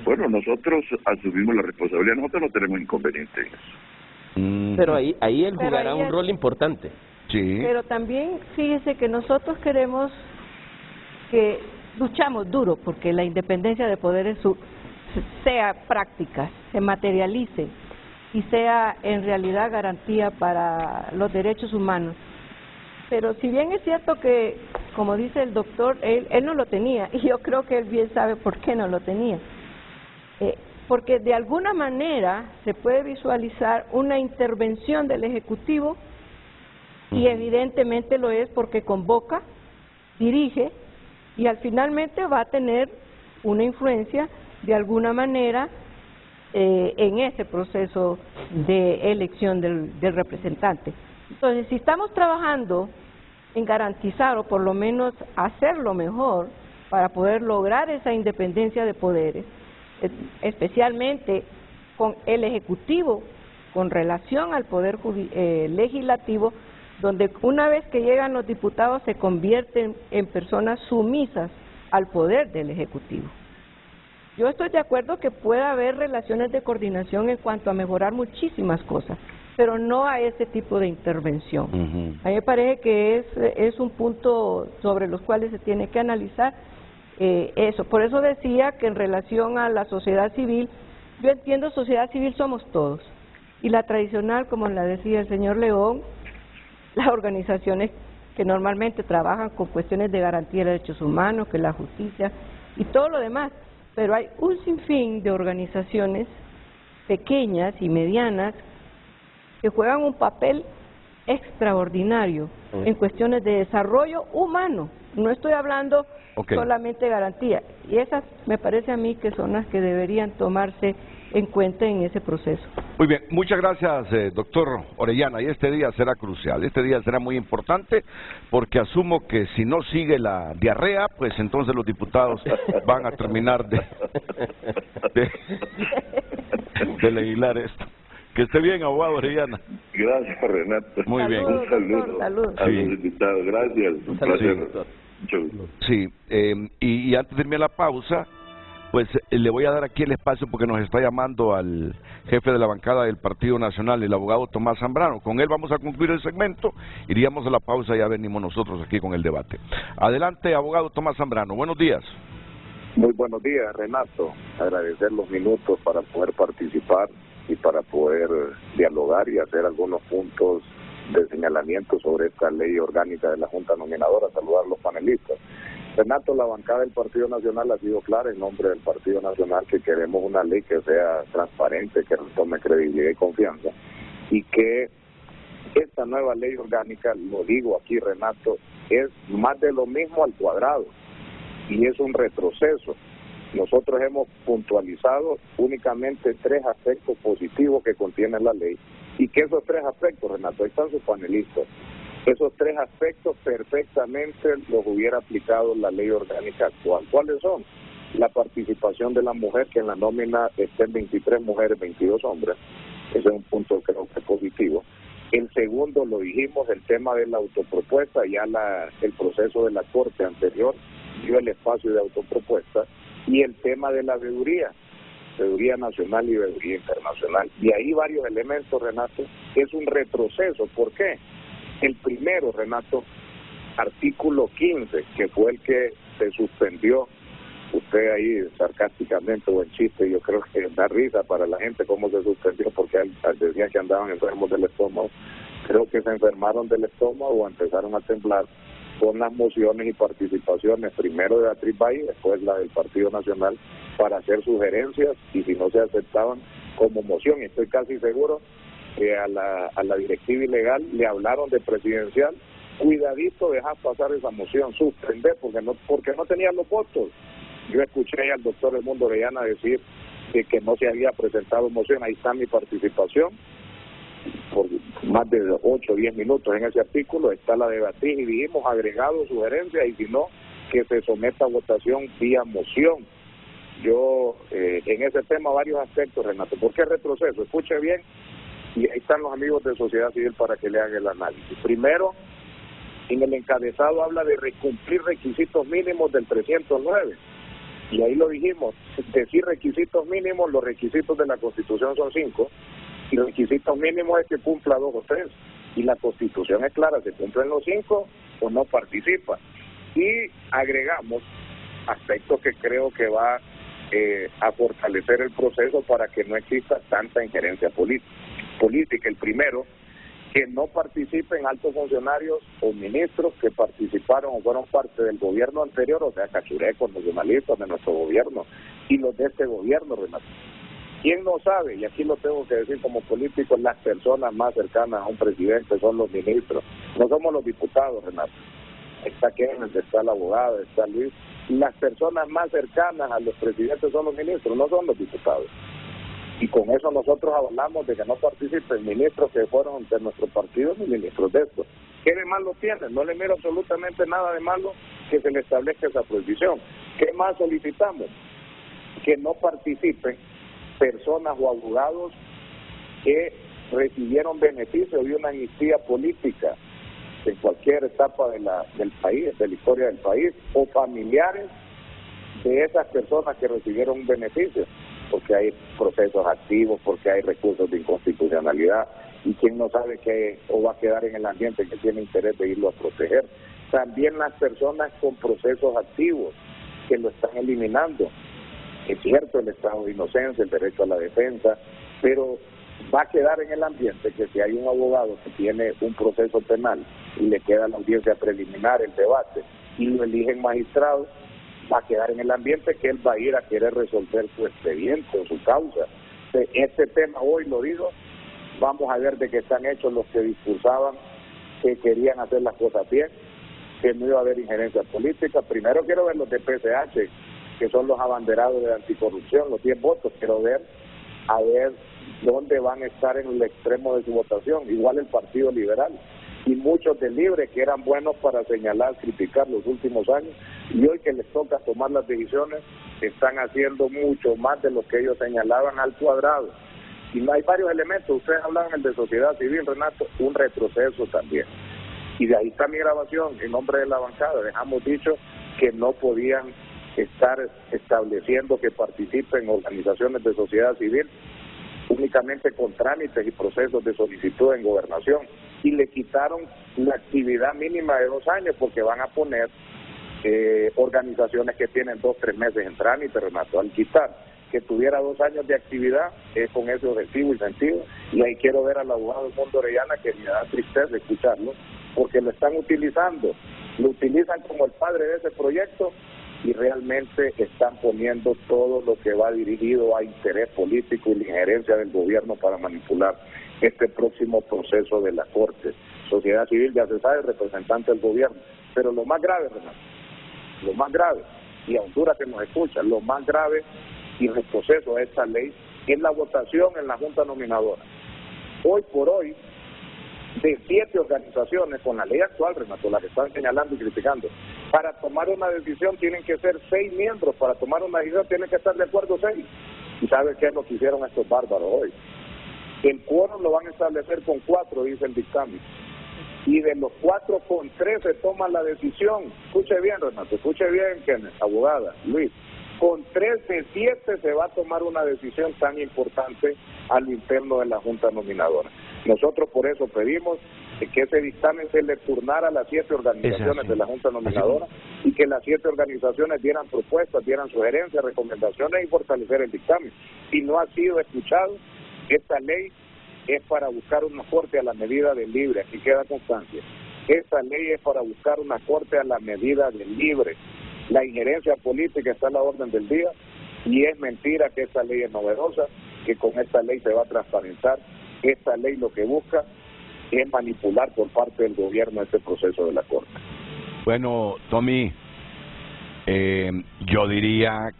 S4: Bueno, nosotros asumimos la responsabilidad, nosotros no tenemos inconveniente en eso.
S6: Pero ahí él jugará un rol importante.
S3: Sí.
S7: Pero también fíjese que nosotros queremos que luchamos duro porque la independencia de poderes sea práctica, se materialice y sea en realidad garantía para los derechos humanos. Pero si bien es cierto que, como dice el doctor, él no lo tenía, y yo creo que él bien sabe por qué no lo tenía. Porque de alguna manera se puede visualizar una intervención del Ejecutivo, y evidentemente lo es porque convoca, dirige, y al finalmente va a tener una influencia de alguna manera en ese proceso de elección del representante. Entonces, si estamos trabajando en garantizar o por lo menos hacerlo mejor para poder lograr esa independencia de poderes, especialmente con el Ejecutivo con relación al Poder Legislativo, donde una vez que llegan los diputados se convierten en personas sumisas al poder del Ejecutivo. Yo estoy de acuerdo que puede haber relaciones de coordinación en cuanto a mejorar muchísimas cosas, pero no a ese tipo de intervención. A mí me parece que es un punto sobre los cuales se tiene que analizar eso. Por eso decía que en relación a la sociedad civil, yo entiendo sociedad civil somos todos, y la tradicional, como la decía el señor León, las organizaciones que normalmente trabajan con cuestiones de garantía de derechos humanos, que la justicia y todo lo demás, pero hay un sinfín de organizaciones pequeñas y medianas que juegan un papel extraordinario en cuestiones de desarrollo humano. No estoy hablando solamente de garantía, y esas me parece a mí que son las que deberían tomarse en cuenta en ese proceso.
S3: Muy bien, muchas gracias, doctor Orellana, y este día será crucial, este día será muy importante, porque asumo que si no sigue la diarrea, pues entonces los diputados van a terminar de legislar esto. Que esté bien, abogado Orellana.
S4: Gracias, Renato.
S3: Muy bien.
S4: Un saludo a los invitados. Gracias. Un placer. Mucho gusto.
S3: Sí, y antes de irme a la pausa, pues le voy a dar aquí el espacio porque nos está llamando al jefe de la bancada del Partido Nacional, el abogado Tomás Zambrano. Con él vamos a concluir el segmento, iríamos a la pausa y ya venimos nosotros aquí con el debate. Adelante, abogado Tomás Zambrano, buenos días.
S8: Muy buenos días, Renato. Agradecer los minutos para poder participar y para poder dialogar y hacer algunos puntos de señalamiento sobre esta ley orgánica de la Junta Nominadora. Saludar a los panelistas. Renato, la bancada del Partido Nacional ha sido clara en nombre del Partido Nacional que queremos una ley que sea transparente, que tome credibilidad y confianza, y que esta nueva ley orgánica, lo digo aquí, Renato, es más de lo mismo al cuadrado y es un retroceso. Nosotros hemos puntualizado únicamente 3 aspectos positivos que contiene la ley, y que esos 3 aspectos, Renato, ahí están sus panelistas, esos 3 aspectos perfectamente los hubiera aplicado la ley orgánica actual. ¿Cuáles son? La participación de la mujer, que en la nómina estén 23 mujeres, 22 hombres. Ese es un punto que creo que es positivo. El segundo, lo dijimos, el tema de la autopropuesta, ya el proceso de la Corte anterior dio el espacio de autopropuesta, y el tema de la veeduría nacional y veeduría internacional. Y ahí varios elementos, Renato, es un retroceso. ¿Por qué? El primero, Renato, artículo 15, que fue el que se suspendió. Usted ahí sarcásticamente o en chiste, yo creo que da risa para la gente cómo se suspendió, porque decían que andaban enfermos del estómago. Creo que se enfermaron del estómago o empezaron a temblar con las mociones y participaciones, primero de Beatriz Valle, después la del Partido Nacional, para hacer sugerencias, y si no se aceptaban, como moción, y estoy casi seguro que a la directiva ilegal le hablaron de presidencial, cuidadito, dejar pasar esa moción, suspender, porque no tenían los votos. Yo escuché al doctor Edmundo Orellana decir que no se había presentado moción. Ahí está mi participación, por más de 8 o 10 minutos en ese artículo, está la debatí y dijimos agregado, sugerencia, y si no, que se someta a votación vía moción. Yo, en ese tema, varios aspectos, Renato. ¿Por qué retroceso? Escuche bien, y ahí están los amigos de sociedad civil para que le hagan el análisis. Primero, en el encabezado habla de cumplir requisitos mínimos del 309, y ahí lo dijimos, decir requisitos mínimos, los requisitos de la Constitución son 5, y los requisitos mínimos es que cumpla 2 o 3, y la Constitución es clara, se cumplen los 5 o no participa. Y agregamos aspectos que creo que va a fortalecer el proceso para que no exista tanta injerencia política. El primero, que no participen altos funcionarios o ministros que participaron o fueron parte del gobierno anterior, o sea, cachurecos, nacionalistas de nuestro gobierno y los de este gobierno, Renato. ¿Quién no sabe? Y aquí lo tengo que decir como político, las personas más cercanas a un presidente son los ministros, no somos los diputados, Renato. Está Kenneth, está la abogada, está Luis. Las personas más cercanas a los presidentes son los ministros, no son los diputados. Y con eso nosotros hablamos de que no participen ministros que fueron de nuestro partido ni ministros de esto. ¿Qué de malo tiene? No le miro absolutamente nada de malo que se le establezca esa prohibición. ¿Qué más solicitamos? Que no participen personas o abogados que recibieron beneficio de una amnistía política en cualquier etapa del país, de la historia del país, o familiares de esas personas que recibieron un beneficio, porque hay procesos activos, porque hay recursos de inconstitucionalidad, y quién no sabe que o va a quedar en el ambiente que tiene interés de irlo a proteger. También las personas con procesos activos que lo están eliminando. Es cierto, el estado de inocencia, el derecho a la defensa, pero va a quedar en el ambiente que si hay un abogado que tiene un proceso penal y le queda la audiencia preliminar, el debate, y lo eligen magistrado, va a quedar en el ambiente que él va a ir a querer resolver su expediente o su causa. Este tema hoy lo digo, vamos a ver de qué están hechos los que discursaban que querían hacer las cosas bien, que no iba a haber injerencia política. Primero quiero ver los de PCH, que son los abanderados de anticorrupción, los 10 votos, quiero ver a ver dónde van a estar en el extremo de su votación, igual el Partido Liberal y muchos de Libre que eran buenos para señalar, criticar los últimos años, y hoy que les toca tomar las decisiones están haciendo mucho más de lo que ellos señalaban al cuadrado. Y no hay varios elementos, ustedes hablan el de sociedad civil, Renato, un retroceso también. Y de ahí está mi grabación en nombre de la bancada, dejamos dicho que no podían estar estableciendo que participen organizaciones de sociedad civil únicamente con trámites y procesos de solicitud en gobernación, y le quitaron la actividad mínima de 2 años porque van a poner organizaciones que tienen 2 o 3 meses en trámite, Renato. Al quitar que tuviera 2 años de actividad es con ese objetivo y sentido, y ahí quiero ver al abogado Edmundo Orellana, que me da tristeza escucharlo, porque lo están utilizando, lo utilizan como el padre de ese proyecto, y realmente están poniendo todo lo que va dirigido a interés político y la injerencia del gobierno para manipular este próximo proceso de la Corte. Sociedad civil, ya se sabe, representante del gobierno. Pero lo más grave, Renato, lo más grave, y a Honduras que nos escucha, lo más grave y retroceso de esta ley es la votación en la Junta Nominadora. Hoy por hoy, de 7 organizaciones, con la ley actual, Renato, la que están señalando y criticando, para tomar una decisión tienen que ser 6 miembros, para tomar una decisión tienen que estar de acuerdo 6. ¿Y sabe qué es lo que hicieron estos bárbaros hoy? El quórum lo van a establecer con 4, dice el dictamen. Y de los 4, con 3 se toma la decisión. Escuche bien, Renato, escuche bien, Kenneth, abogada, Luis. Con 3 de 7 se va a tomar una decisión tan importante al interno de la Junta Nominadora. Nosotros por eso pedimos que ese dictamen se le turnara a las 7 organizaciones de la Junta Nominadora y que las 7 organizaciones dieran propuestas, dieran sugerencias, recomendaciones y fortalecer el dictamen. Si no ha sido escuchado, esta ley es para buscar una corte a la medida del libre, aquí queda constancia. Esta ley es para buscar una corte a la medida del libre. La injerencia política está a la orden del día y es mentira que esta ley es novedosa. que con esta ley se va a transparentar. Esta ley lo que busca es manipular por parte del gobierno este proceso de la Corte.
S3: Bueno, Tommy, yo diría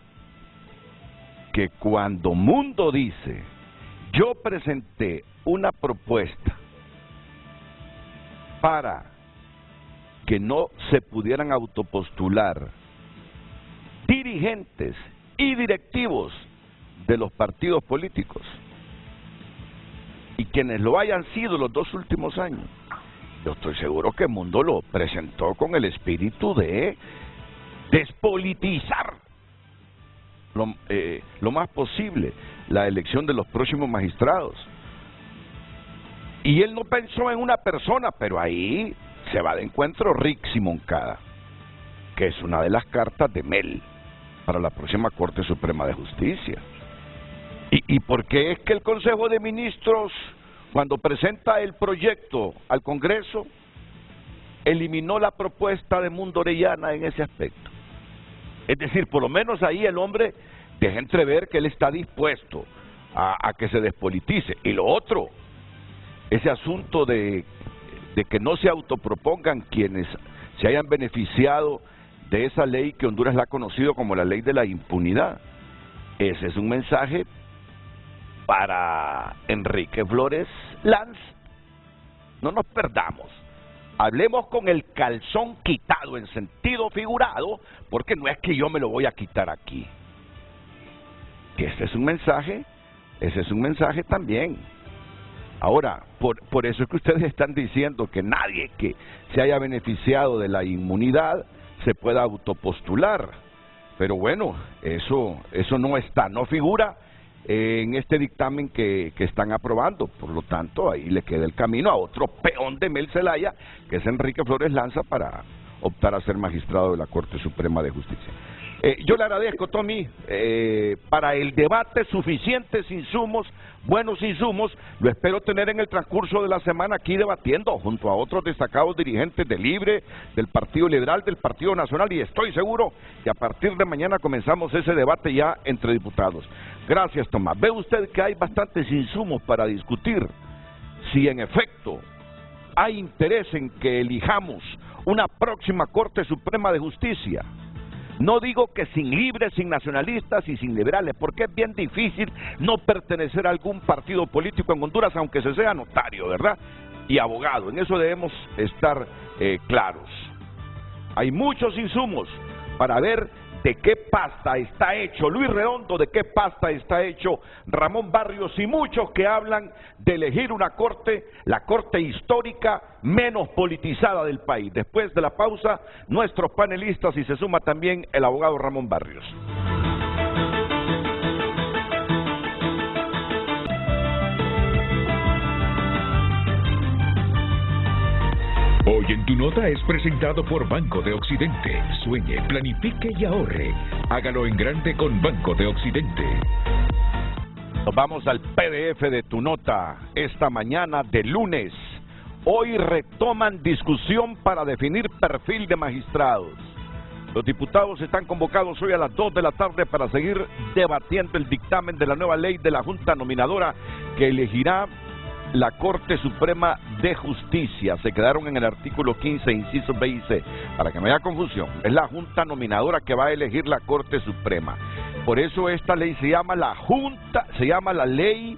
S3: que cuando Mundo dice, yo presenté una propuesta para que no se pudieran autopostular dirigentes y directivos de los partidos políticos, y quienes lo hayan sido los 2 últimos años, yo estoy seguro que Mundo lo presentó con el espíritu de despolitizar lo más posible la elección de los próximos magistrados. Y él no pensó en una persona, pero ahí se va de encuentro Rick Moncada, que es una de las cartas de Mel para la próxima Corte Suprema de Justicia. ¿Y por qué es que el Consejo de Ministros, cuando presenta el proyecto al Congreso, eliminó la propuesta de Mundo Orellana en ese aspecto? Es decir, por lo menos ahí el hombre deja entrever que él está dispuesto a que se despolitice. Y lo otro, ese asunto de que no se autopropongan quienes se hayan beneficiado de esa ley que Honduras la ha conocido como la ley de la impunidad. Ese es un mensaje para Enrique Flores Lanz. No nos perdamos. Hablemos con el calzón quitado en sentido figurado, porque no es que yo me lo voy a quitar aquí. Ese es un mensaje también. Ahora, por eso es que ustedes están diciendo que nadie que se haya beneficiado de la inmunidad se pueda autopostular. Pero bueno, eso no figura en este dictamen que están aprobando. Por lo tanto, ahí le queda el camino a otro peón de Mel Zelaya, que es Enrique Flores Lanza, para optar a ser magistrado de la Corte Suprema de Justicia. Yo le agradezco, Tommy, para el debate suficientes insumos, buenos insumos. Lo espero tener en el transcurso de la semana aquí debatiendo junto a otros destacados dirigentes de Libre, del Partido Liberal, del Partido Nacional, y estoy seguro que a partir de mañana comenzamos ese debate ya entre diputados. Gracias, Tomás. Ve usted que hay bastantes insumos para discutir. Si en efecto hay interés en que elijamos una próxima Corte Suprema de Justicia, no digo que sin libres, sin nacionalistas y sin liberales, porque es bien difícil no pertenecer a algún partido político en Honduras, aunque se sea notario, ¿verdad? Y abogado, en eso debemos estar claros. Hay muchos insumos para ver de qué pasta está hecho Luis Redondo, de qué pasta está hecho Ramón Barrios, y muchos que hablan de elegir una corte, la corte histórica menos politizada del país. Después de la pausa, nuestros panelistas, y se suma también el abogado Ramón Barrios.
S1: Hoy en Tu Nota es presentado por Banco de Occidente. Sueñe, planifique y ahorre. Hágalo en grande con Banco de Occidente.
S3: Nos vamos al PDF de Tu Nota esta mañana de lunes. Hoy retoman discusión para definir perfil de magistrados. Los diputados están convocados hoy a las 2 de la tarde para seguir debatiendo el dictamen de la nueva ley de la Junta Nominadora que elegirá la Corte Suprema de Justicia. Se quedaron en el artículo 15, incisos B y C, para que no haya confusión. Es la Junta Nominadora que va a elegir la Corte Suprema. Por eso esta ley se llama la ley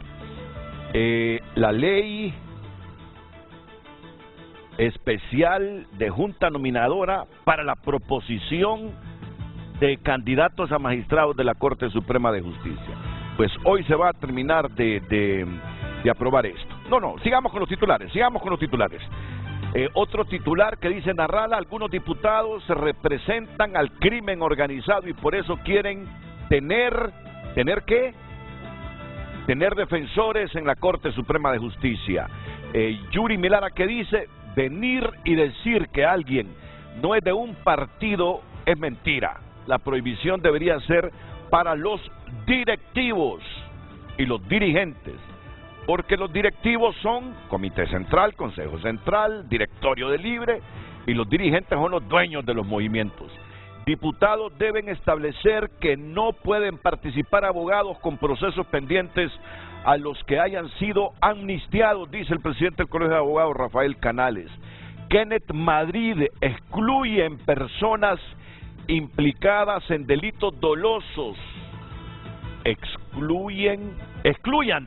S3: especial de Junta Nominadora para la proposición de candidatos a magistrados de la Corte Suprema de Justicia. Pues hoy se va a terminar de aprobar esto. No, sigamos con los titulares. Otro titular que dice Narrala: algunos diputados representan al crimen organizado y por eso quieren tener defensores en la Corte Suprema de Justicia. Yuri Milara, que dice: venir y decir que alguien no es de un partido es mentira. La prohibición debería ser para los directivos y los dirigentes, porque los directivos son Comité Central, Consejo Central, Directorio de Libre, y los dirigentes son los dueños de los movimientos. Diputados deben establecer que no pueden participar abogados con procesos pendientes a los que hayan sido amnistiados, dice el presidente del Colegio de Abogados, Rafael Canales. Kenneth Madrid excluye en personas implicadas en delitos dolosos. Excluyan,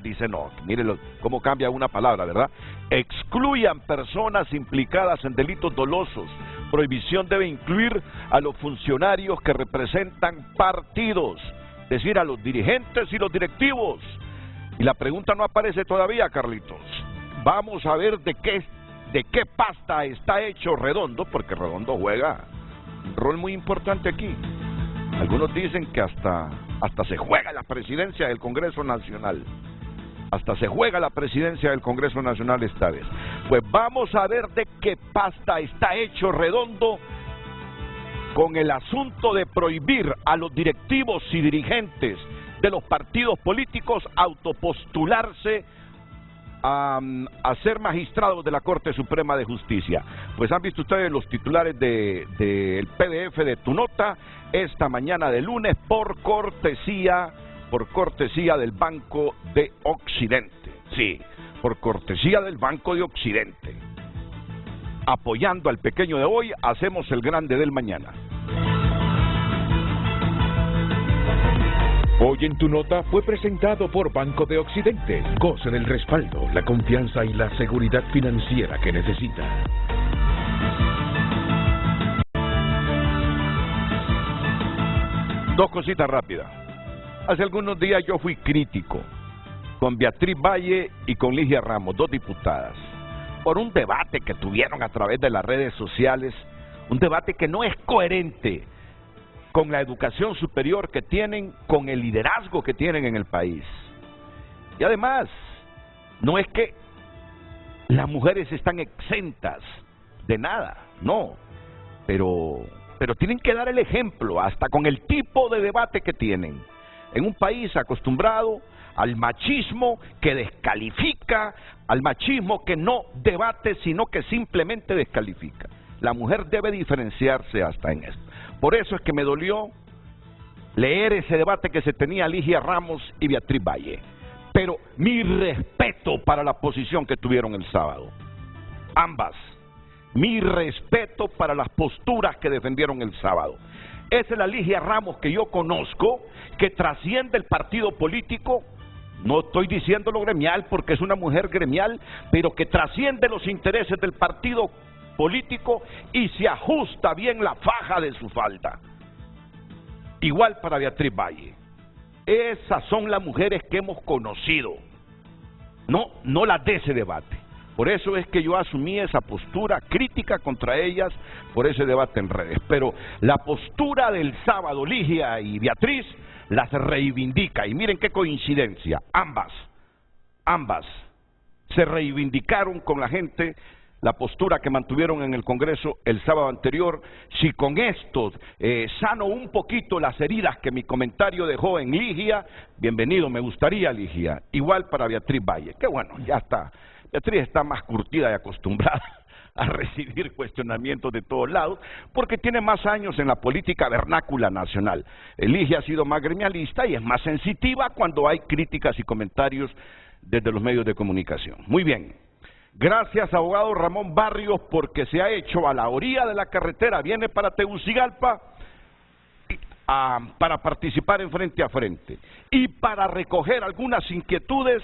S3: dice, no, miren cómo cambia una palabra, ¿verdad? Excluyan personas implicadas en delitos dolosos. Prohibición debe incluir a los funcionarios que representan partidos, es decir, a los dirigentes y los directivos. Y la pregunta no aparece todavía, Carlitos. Vamos a ver de qué pasta está hecho Redondo, porque Redondo juega un rol muy importante aquí. Algunos dicen que hasta se juega la presidencia del Congreso Nacional. Hasta se juega la presidencia del Congreso Nacional esta vez. Pues vamos a ver de qué pasta está hecho Redondo con el asunto de prohibir a los directivos y dirigentes de los partidos políticos autopostularse a ser magistrados de la Corte Suprema de Justicia. Pues han visto ustedes los titulares del PDF de Tu Nota esta mañana de lunes por cortesía del Banco de Occidente. Sí, por cortesía del Banco de Occidente. Apoyando al pequeño de hoy, hacemos el grande del mañana.
S1: Hoy en Tu Nota fue presentado por Banco de Occidente. Goce del respaldo, la confianza y la seguridad financiera que necesita.
S3: Dos cositas rápidas. Hace algunos días yo fui crítico con Beatriz Valle y con Ligia Ramos, dos diputadas, por un debate que tuvieron a través de las redes sociales, un debate que no es coherente con la educación superior que tienen, con el liderazgo que tienen en el país. Y además, no es que las mujeres están exentas de nada, no, pero tienen que dar el ejemplo, hasta con el tipo de debate que tienen, en un país acostumbrado al machismo que descalifica, al machismo que no debate, sino que simplemente descalifica. La mujer debe diferenciarse hasta en esto. Por eso es que me dolió leer ese debate que se tenía Ligia Ramos y Beatriz Valle. Pero mi respeto para la posición que tuvieron el sábado. Ambas. Mi respeto para las posturas que defendieron el sábado. Esa es la Ligia Ramos que yo conozco, que trasciende el partido político. No estoy diciendo lo gremial porque es una mujer gremial, pero que trasciende los intereses del partido político y se ajusta bien la faja de su falda. Igual para Beatriz Valle. Esas son las mujeres que hemos conocido, no las de ese debate. Por eso es que yo asumí esa postura crítica contra ellas por ese debate en redes. Pero la postura del sábado, Ligia y Beatriz, las reivindica. Y miren qué coincidencia, ambas se reivindicaron con la gente la postura que mantuvieron en el Congreso el sábado anterior. Si con esto sano un poquito las heridas que mi comentario dejó en Ligia, bienvenido, me gustaría, Ligia. Igual para Beatriz Valle, que bueno, ya está. Beatriz está más curtida y acostumbrada a recibir cuestionamientos de todos lados, porque tiene más años en la política vernácula nacional. Ligia ha sido más gremialista y es más sensitiva cuando hay críticas y comentarios desde los medios de comunicación. Muy bien. Gracias, abogado Ramón Barrios, porque se ha hecho a la orilla de la carretera, viene para Tegucigalpa para participar en Frente a Frente y para recoger algunas inquietudes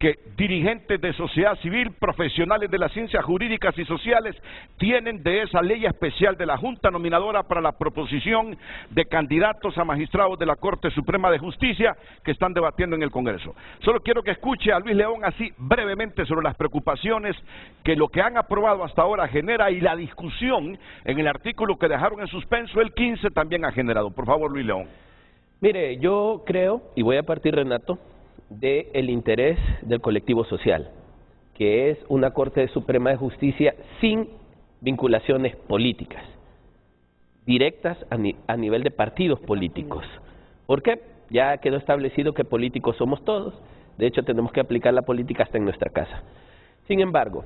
S3: que dirigentes de sociedad civil, profesionales de las ciencias jurídicas y sociales tienen de esa ley especial de la Junta Nominadora para la proposición de candidatos a magistrados de la Corte Suprema de Justicia que están debatiendo en el Congreso. Solo quiero que escuche a Luis León así brevemente sobre las preocupaciones que lo que han aprobado hasta ahora genera y la discusión en el artículo que dejaron en suspenso el 15 también ha generado. Por favor, Luis León.
S6: Mire, yo creo, y voy a partir, Renato, del interés del colectivo social, que es una Corte Suprema de Justicia sin vinculaciones políticas, directas a nivel de partidos políticos. ¿Por qué? Ya quedó establecido que políticos somos todos, de hecho tenemos que aplicar la política hasta en nuestra casa. Sin embargo,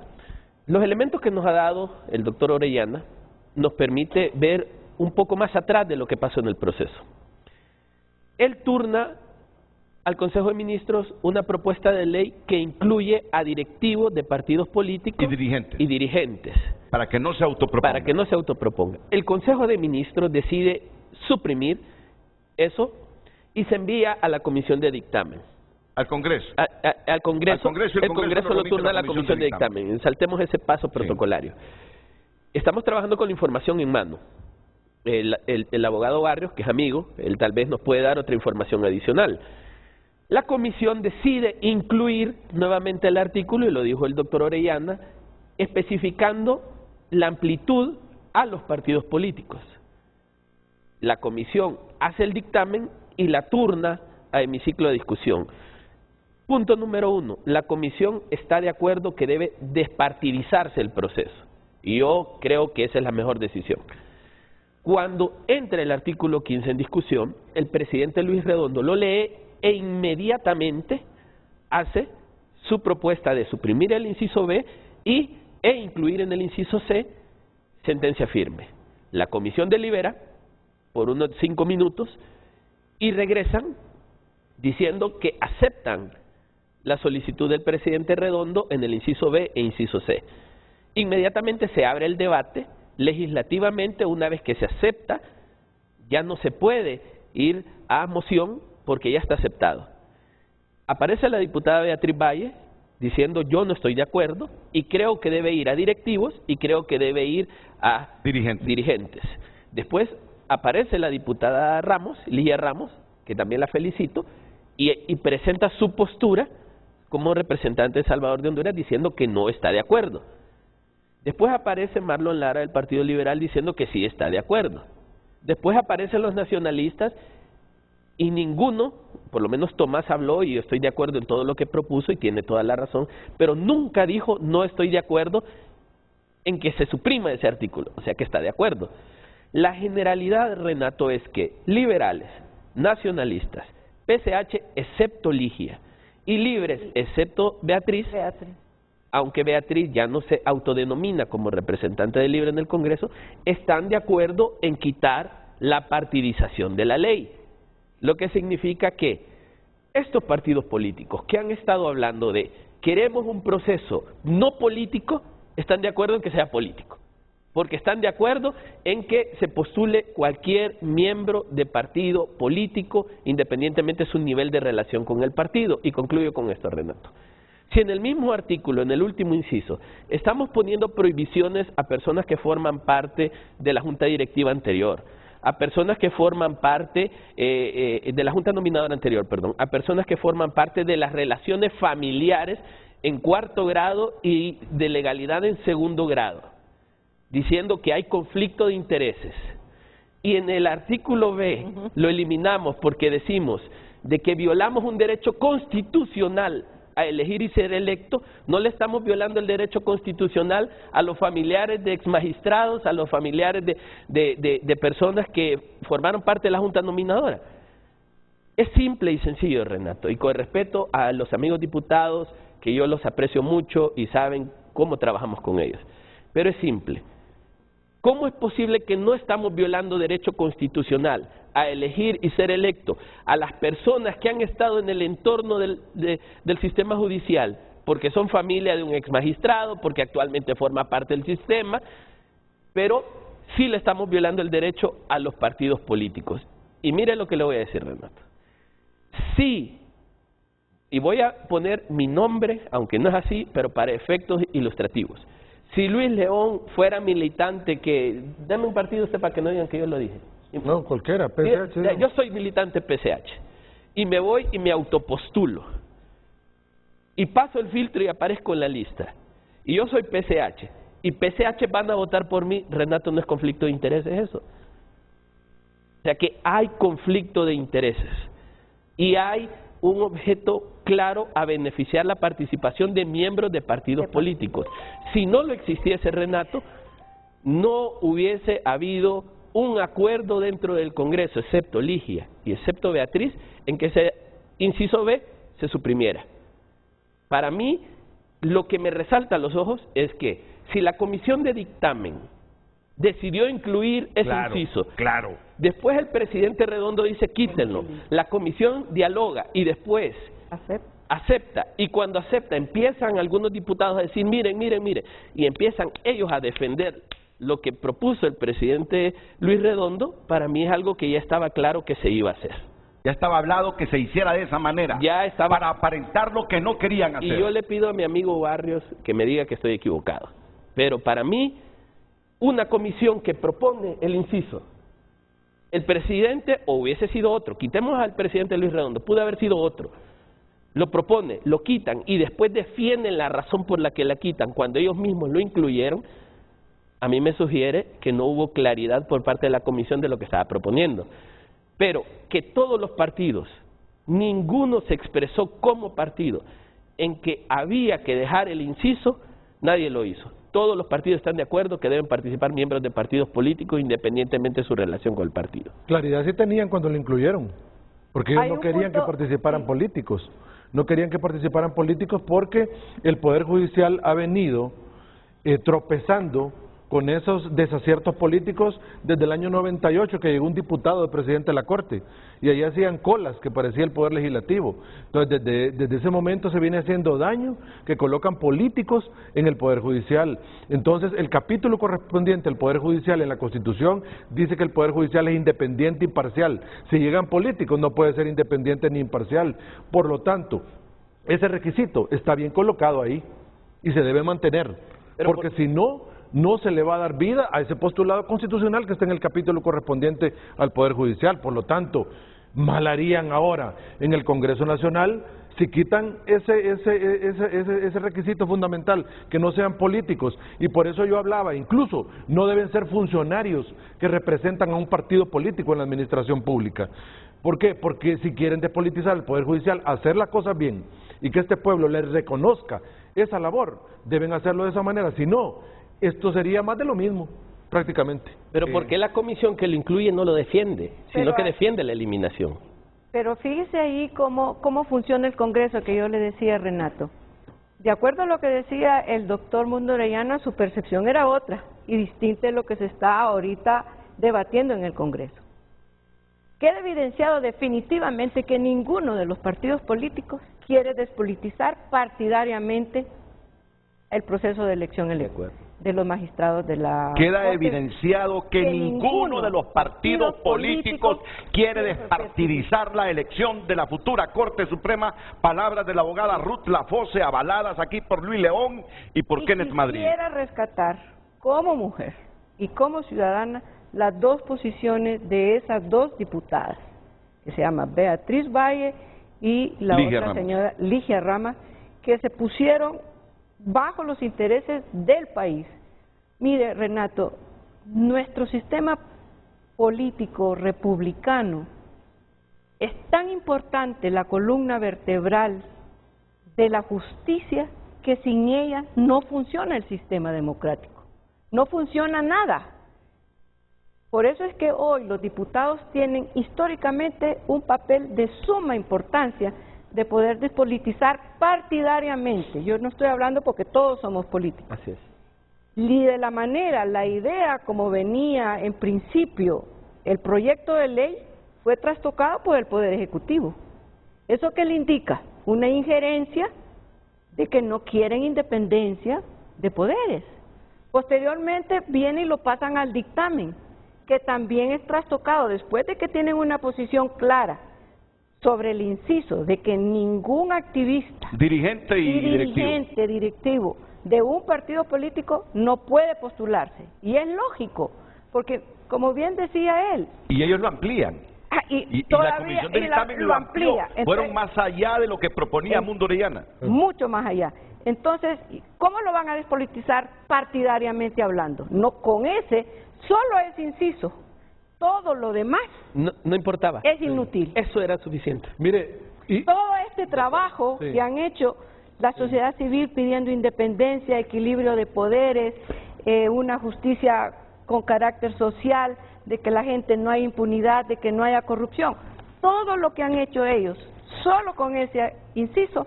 S6: los elementos que nos ha dado el doctor Orellana nos permite ver un poco más atrás de lo que pasó en el proceso. Él turna al Consejo de Ministros una propuesta de ley que incluye a directivos de partidos políticos
S3: y dirigentes.
S6: Para que no se autoproponga. El Consejo de Ministros decide suprimir eso y se envía a la Comisión de Dictamen.
S3: Al Congreso.
S6: Al Congreso.
S3: El Congreso
S6: lo turna a la Comisión de Dictamen. Saltemos ese paso protocolario. Estamos trabajando con la información en mano. El abogado Barrios, que es amigo, él tal vez nos puede dar otra información adicional. La comisión decide incluir nuevamente el artículo, y lo dijo el doctor Orellana, especificando la amplitud a los partidos políticos. La comisión hace el dictamen y la turna a hemiciclo de discusión. Punto número 1, la comisión está de acuerdo que debe despartidizarse el proceso. Y yo creo que esa es la mejor decisión. Cuando entra el artículo 15 en discusión, el presidente Luis Redondo lo lee e inmediatamente hace su propuesta de suprimir el inciso B e incluir en el inciso C sentencia firme. La comisión delibera por unos 5 minutos y regresan diciendo que aceptan la solicitud del presidente Redondo en el inciso B e inciso C. Inmediatamente se abre el debate. Legislativamente, una vez que se acepta, ya no se puede ir a moción porque ya está aceptado. Aparece la diputada Beatriz Valle diciendo yo no estoy de acuerdo y creo que debe ir a directivos y creo que debe ir a dirigentes. Después aparece la diputada Ramos, Ligia Ramos, que también la felicito, y presenta su postura como representante de Salvador de Honduras diciendo que no está de acuerdo. Después aparece Marlon Lara del Partido Liberal diciendo que sí está de acuerdo. Después aparecen los nacionalistas y ninguno, por lo menos Tomás habló y yo estoy de acuerdo en todo lo que propuso y tiene toda la razón, pero nunca dijo no estoy de acuerdo en que se suprima ese artículo, o sea que está de acuerdo. La generalidad, Renato, es que liberales, nacionalistas, PCH excepto Ligia y libres excepto Beatriz, aunque Beatriz ya no se autodenomina como representante de Libre en el Congreso, están de acuerdo en quitar la partidización de la ley. Lo que significa que estos partidos políticos que han estado hablando de queremos un proceso no político, están de acuerdo en que sea político. Porque están de acuerdo en que se postule cualquier miembro de partido político, independientemente de su nivel de relación con el partido. Y concluyo con esto, Renato. Si en el mismo artículo, en el último inciso, estamos poniendo prohibiciones a personas que forman parte de la junta directiva anterior, a personas que forman parte de la junta nominadora anterior, perdón, a personas que forman parte de las relaciones familiares en 4º grado y de legalidad en 2º grado, diciendo que hay conflicto de intereses. Y en el artículo B lo eliminamos porque decimos de que violamos un derecho constitucional a elegir y ser electo, no le estamos violando el derecho constitucional a los familiares de exmagistrados, a los familiares de personas que formaron parte de la junta nominadora. Es simple y sencillo, Renato, y con respeto a los amigos diputados, que yo los aprecio mucho y saben cómo trabajamos con ellos, pero es simple. ¿Cómo es posible que no estamos violando derecho constitucional a elegir y ser electo a las personas que han estado en el entorno del sistema judicial, porque son familia de un exmagistrado, porque actualmente forma parte del sistema, pero sí le estamos violando el derecho a los partidos políticos? Y mire lo que le voy a decir, Renato. Sí, y voy a poner mi nombre, aunque no es así, pero para efectos ilustrativos. Si Luis León fuera militante, dame un partido usted para que no digan que yo lo dije.
S5: No, cualquiera, PCH.
S6: Yo soy militante PCH y me voy y me autopostulo y paso el filtro y aparezco en la lista y yo soy PCH y PCH van a votar por mí, Renato, ¿no es conflicto de intereses eso? O sea que hay conflicto de intereses y hay un objeto claro a beneficiar la participación de miembros de partidos políticos. Si no lo existiese, Renato, no hubiese habido un acuerdo dentro del Congreso, excepto Ligia y excepto Beatriz, en que ese inciso B se suprimiera. Para mí, lo que me resalta a los ojos es que si la comisión de dictamen decidió incluir ese inciso.
S3: Claro.
S6: Después el presidente Redondo dice quítenlo. La comisión dialoga y después acepta. Y cuando acepta empiezan algunos diputados a decir miren, y empiezan ellos a defender lo que propuso el presidente Luis Redondo. Para mí es algo que ya estaba claro que se iba a hacer.
S3: Ya estaba hablado que se hiciera de esa manera,
S6: ya estaba,
S3: para aparentar lo que no querían hacer.
S6: Y yo le pido a mi amigo Barrios que me diga que estoy equivocado. Pero para mí, una comisión que propone el inciso, el presidente, o hubiese sido otro, quitemos al presidente Luis Redondo, pudo haber sido otro, lo propone, lo quitan y después defienden la razón por la que la quitan cuando ellos mismos lo incluyeron, a mí me sugiere que no hubo claridad por parte de la comisión de lo que estaba proponiendo. Pero que todos los partidos, ninguno se expresó como partido en que había que dejar el inciso, nadie lo hizo. Todos los partidos están de acuerdo que deben participar miembros de partidos políticos independientemente de su relación con el partido.
S5: Claridad sí tenían cuando lo incluyeron, porque ellos no querían que participaran políticos. No querían que participaran políticos porque el Poder Judicial ha venido tropezando con esos desaciertos políticos desde el año 98, que llegó un diputado de presidente de la Corte, y ahí hacían colas que parecía el Poder Legislativo. Entonces, desde ese momento se viene haciendo daño, que colocan políticos en el Poder Judicial. Entonces, el capítulo correspondiente al Poder Judicial en la Constitución dice que el Poder Judicial es independiente e imparcial. Si llegan políticos, no puede ser independiente ni imparcial. Por lo tanto, ese requisito está bien colocado ahí, y se debe mantener, porque si no, no se le va a dar vida a ese postulado constitucional que está en el capítulo correspondiente al Poder Judicial. Por lo tanto, mal harían ahora en el Congreso Nacional si quitan ese requisito fundamental, que no sean políticos. Y por eso yo hablaba, incluso no deben ser funcionarios que representan a un partido político en la administración pública. ¿Por qué? Porque si quieren despolitizar el Poder Judicial, hacer las cosas bien y que este pueblo les reconozca esa labor, deben hacerlo de esa manera. Si no, esto sería más de lo mismo, prácticamente.
S6: Pero ¿por qué la comisión que lo incluye no lo defiende, sino que defiende la eliminación?
S7: Pero fíjese ahí cómo funciona el Congreso, que yo le decía a Renato. De acuerdo a lo que decía el doctor Mundo Orellana, su percepción era otra y distinta de lo que se está ahorita debatiendo en el Congreso. Queda evidenciado definitivamente que ninguno de los partidos políticos quiere despolitizar partidariamente el proceso de elección de los magistrados de la
S3: Queda
S7: Corte.
S3: Evidenciado que ninguno de los partidos políticos quiere despartidizar la elección de la futura Corte Suprema. Palabras de la abogada Ruth Lafose, avaladas aquí por Luis León y por Kenneth Madrid.
S7: Quisiera rescatar como mujer y como ciudadana las dos posiciones de esas dos diputadas, que se llama Beatriz Valle y la otra señora Ligia Rama, que se pusieron bajo los intereses del país. Mire, Renato, nuestro sistema político republicano es tan importante, la columna vertebral de la justicia, que sin ella no funciona el sistema democrático, no funciona nada. Por eso es que hoy los diputados tienen históricamente un papel de suma importancia de poder despolitizar partidariamente. Yo no estoy hablando porque todos somos políticos.
S6: Así es.
S7: Y de la manera, la idea como venía en principio el proyecto de ley fue trastocado por el Poder Ejecutivo. ¿Eso qué le indica? Una injerencia de que no quieren independencia de poderes. Posteriormente viene y lo pasan al dictamen, que también es trastocado después de que tienen una posición clara sobre el inciso de que ningún activista,
S3: dirigente
S7: directivo de un partido político no puede postularse. Y es lógico, porque como bien decía él...
S3: Y ellos lo amplían. Y la comisión de dictamen lo amplía. Fueron más allá de lo que proponía Mundo Orellana.
S7: Mucho más allá. Entonces, ¿cómo lo van a despolitizar partidariamente hablando? No, con solo ese inciso. Todo lo demás
S6: no importaba.
S7: Es inútil.
S6: Eso era suficiente.
S5: Mire,
S7: todo este trabajo que han hecho la sociedad civil pidiendo independencia, equilibrio de poderes, una justicia con carácter social, de que la gente no haya impunidad, de que no haya corrupción, todo lo que han hecho ellos, solo con ese inciso,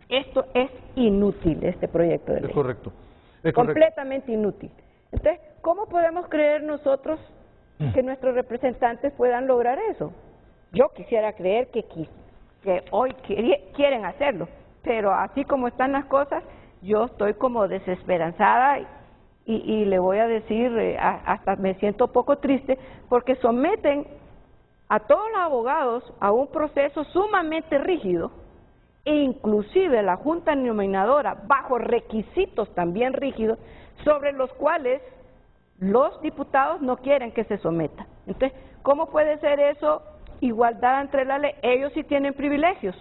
S7: esto es inútil, este proyecto de ley.
S5: Es correcto.
S7: Completamente inútil. Entonces, ¿cómo podemos creer nosotros que nuestros representantes puedan lograr eso? Yo quisiera creer que hoy quieren hacerlo, pero así como están las cosas, yo estoy como desesperanzada y le voy a decir, hasta me siento un poco triste, porque someten a todos los abogados a un proceso sumamente rígido, e inclusive la Junta Nominadora bajo requisitos también rígidos, sobre los cuales los diputados no quieren que se someta. Entonces, ¿cómo puede ser eso igualdad entre la ley? Ellos sí tienen privilegios,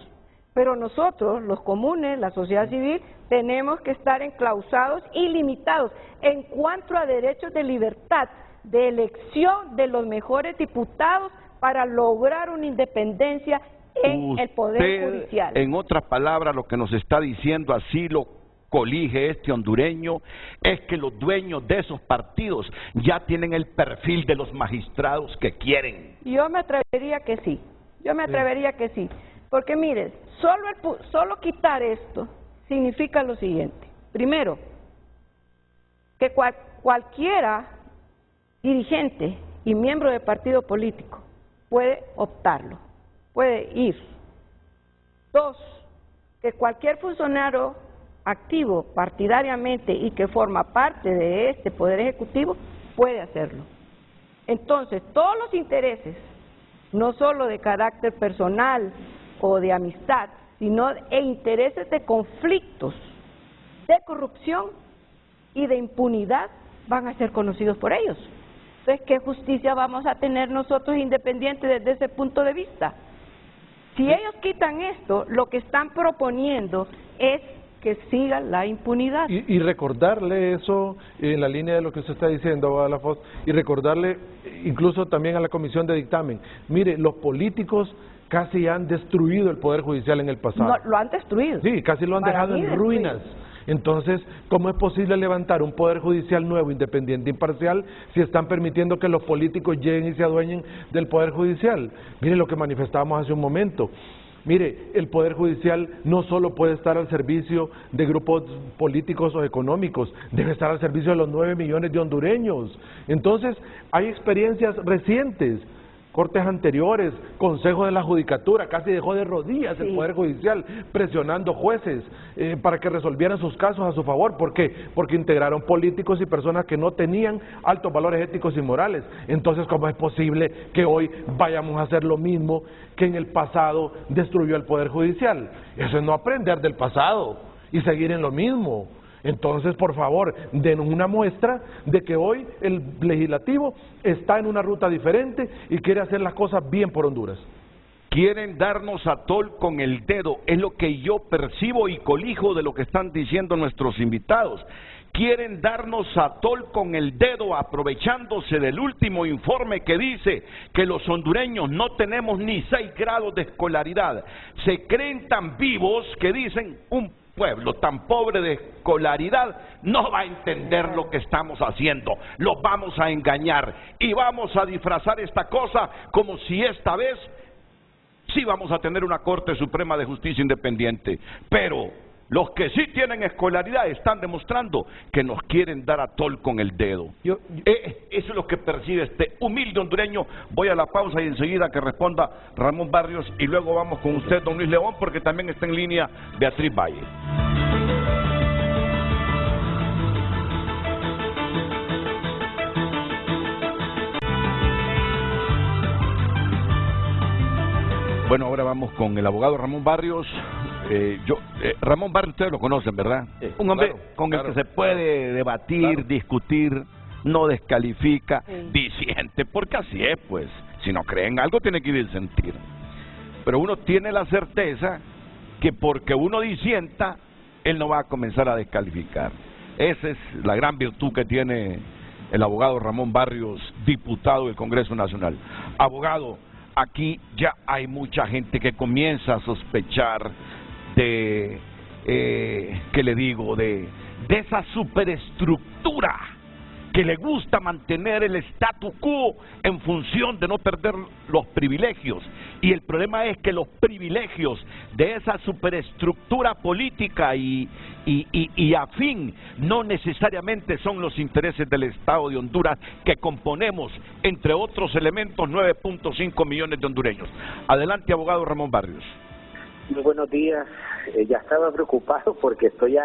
S7: pero nosotros, los comunes, la sociedad civil, tenemos que estar enclausados y limitados en cuanto a derechos de libertad, de elección de los mejores diputados para lograr una independencia en el Poder Judicial.
S3: En otras palabras, lo que nos está diciendo, así lo colige este hondureño, es que los dueños de esos partidos ya tienen el perfil de los magistrados que quieren.
S7: Yo me atrevería que sí, que sí, porque mire, solo quitar esto significa lo siguiente. Primero, que cualquiera dirigente y miembro de partido político puede optarlo, puede ir. Dos, que cualquier funcionario activo partidariamente y que forma parte de este Poder Ejecutivo puede hacerlo. Entonces, todos los intereses, no solo de carácter personal o de amistad, sino intereses de conflictos, de corrupción y de impunidad, van a ser conocidos por ellos. Entonces, ¿qué justicia vamos a tener nosotros independientes desde ese punto de vista? Si ellos quitan esto, lo que están proponiendo es que siga la impunidad.
S5: Y recordarle eso en la línea de lo que usted está diciendo, abogada Lafosse, y recordarle incluso también a la comisión de dictamen. Mire, los políticos casi han destruido el Poder Judicial en el pasado.
S7: No, lo han destruido.
S5: Sí, casi lo han dejado en ruinas. Entonces, ¿cómo es posible levantar un Poder Judicial nuevo, independiente, imparcial, si están permitiendo que los políticos lleguen y se adueñen del Poder Judicial? Mire lo que manifestábamos hace un momento. Mire, el Poder Judicial no solo puede estar al servicio de grupos políticos o económicos, debe estar al servicio de los 9 millones de hondureños. Entonces, hay experiencias recientes, cortes anteriores, Consejo de la Judicatura, casi dejó de rodillas el Poder Judicial, presionando jueces para que resolvieran sus casos a su favor. ¿Por qué? Porque integraron políticos y personas que no tenían altos valores éticos y morales. Entonces, ¿cómo es posible que hoy vayamos a hacer lo mismo que en el pasado destruyó el Poder Judicial? Eso es no aprender del pasado y seguir en lo mismo. Entonces, por favor, denos una muestra de que hoy el legislativo está en una ruta diferente y quiere hacer las cosas bien por Honduras.
S3: Quieren darnos a tol con el dedo, es lo que yo percibo y colijo de lo que están diciendo nuestros invitados. Quieren darnos a tol con el dedo, aprovechándose del último informe que dice que los hondureños no tenemos ni 6 grados de escolaridad. Se creen tan vivos que dicen un pueblo tan pobre de escolaridad no va a entender lo que estamos haciendo, los vamos a engañar y vamos a disfrazar esta cosa como si esta vez sí vamos a tener una Corte Suprema de Justicia independiente. Pero los que sí tienen escolaridad están demostrando que nos quieren dar a tol con el dedo. Eso es lo que percibe este humilde hondureño. Voy a la pausa y enseguida que responda Ramón Barrios y luego vamos con usted, don Luis León, porque también está en línea Beatriz Valle. Bueno, ahora vamos con el abogado Ramón Barrios. Ramón Barrios, ustedes lo conocen, ¿verdad? Un hombre con el que se puede debatir, discutir, no descalifica, disiente, porque así es, pues. Si no creen algo, tiene que disentir. Pero uno tiene la certeza que porque uno disienta, él no va a comenzar a descalificar. Esa es la gran virtud que tiene el abogado Ramón Barrios, diputado del Congreso Nacional. Abogado, aquí ya hay mucha gente que comienza a sospechar de, ¿qué le digo?, de esa superestructura que le gusta mantener el statu quo en función de no perder los privilegios. Y el problema es que los privilegios de esa superestructura política y y afín, no necesariamente son los intereses del Estado de Honduras que componemos, entre otros elementos, 9.5 millones de hondureños. Adelante, abogado Ramón Barrios.
S9: Muy buenos días. Ya estaba preocupado porque estoy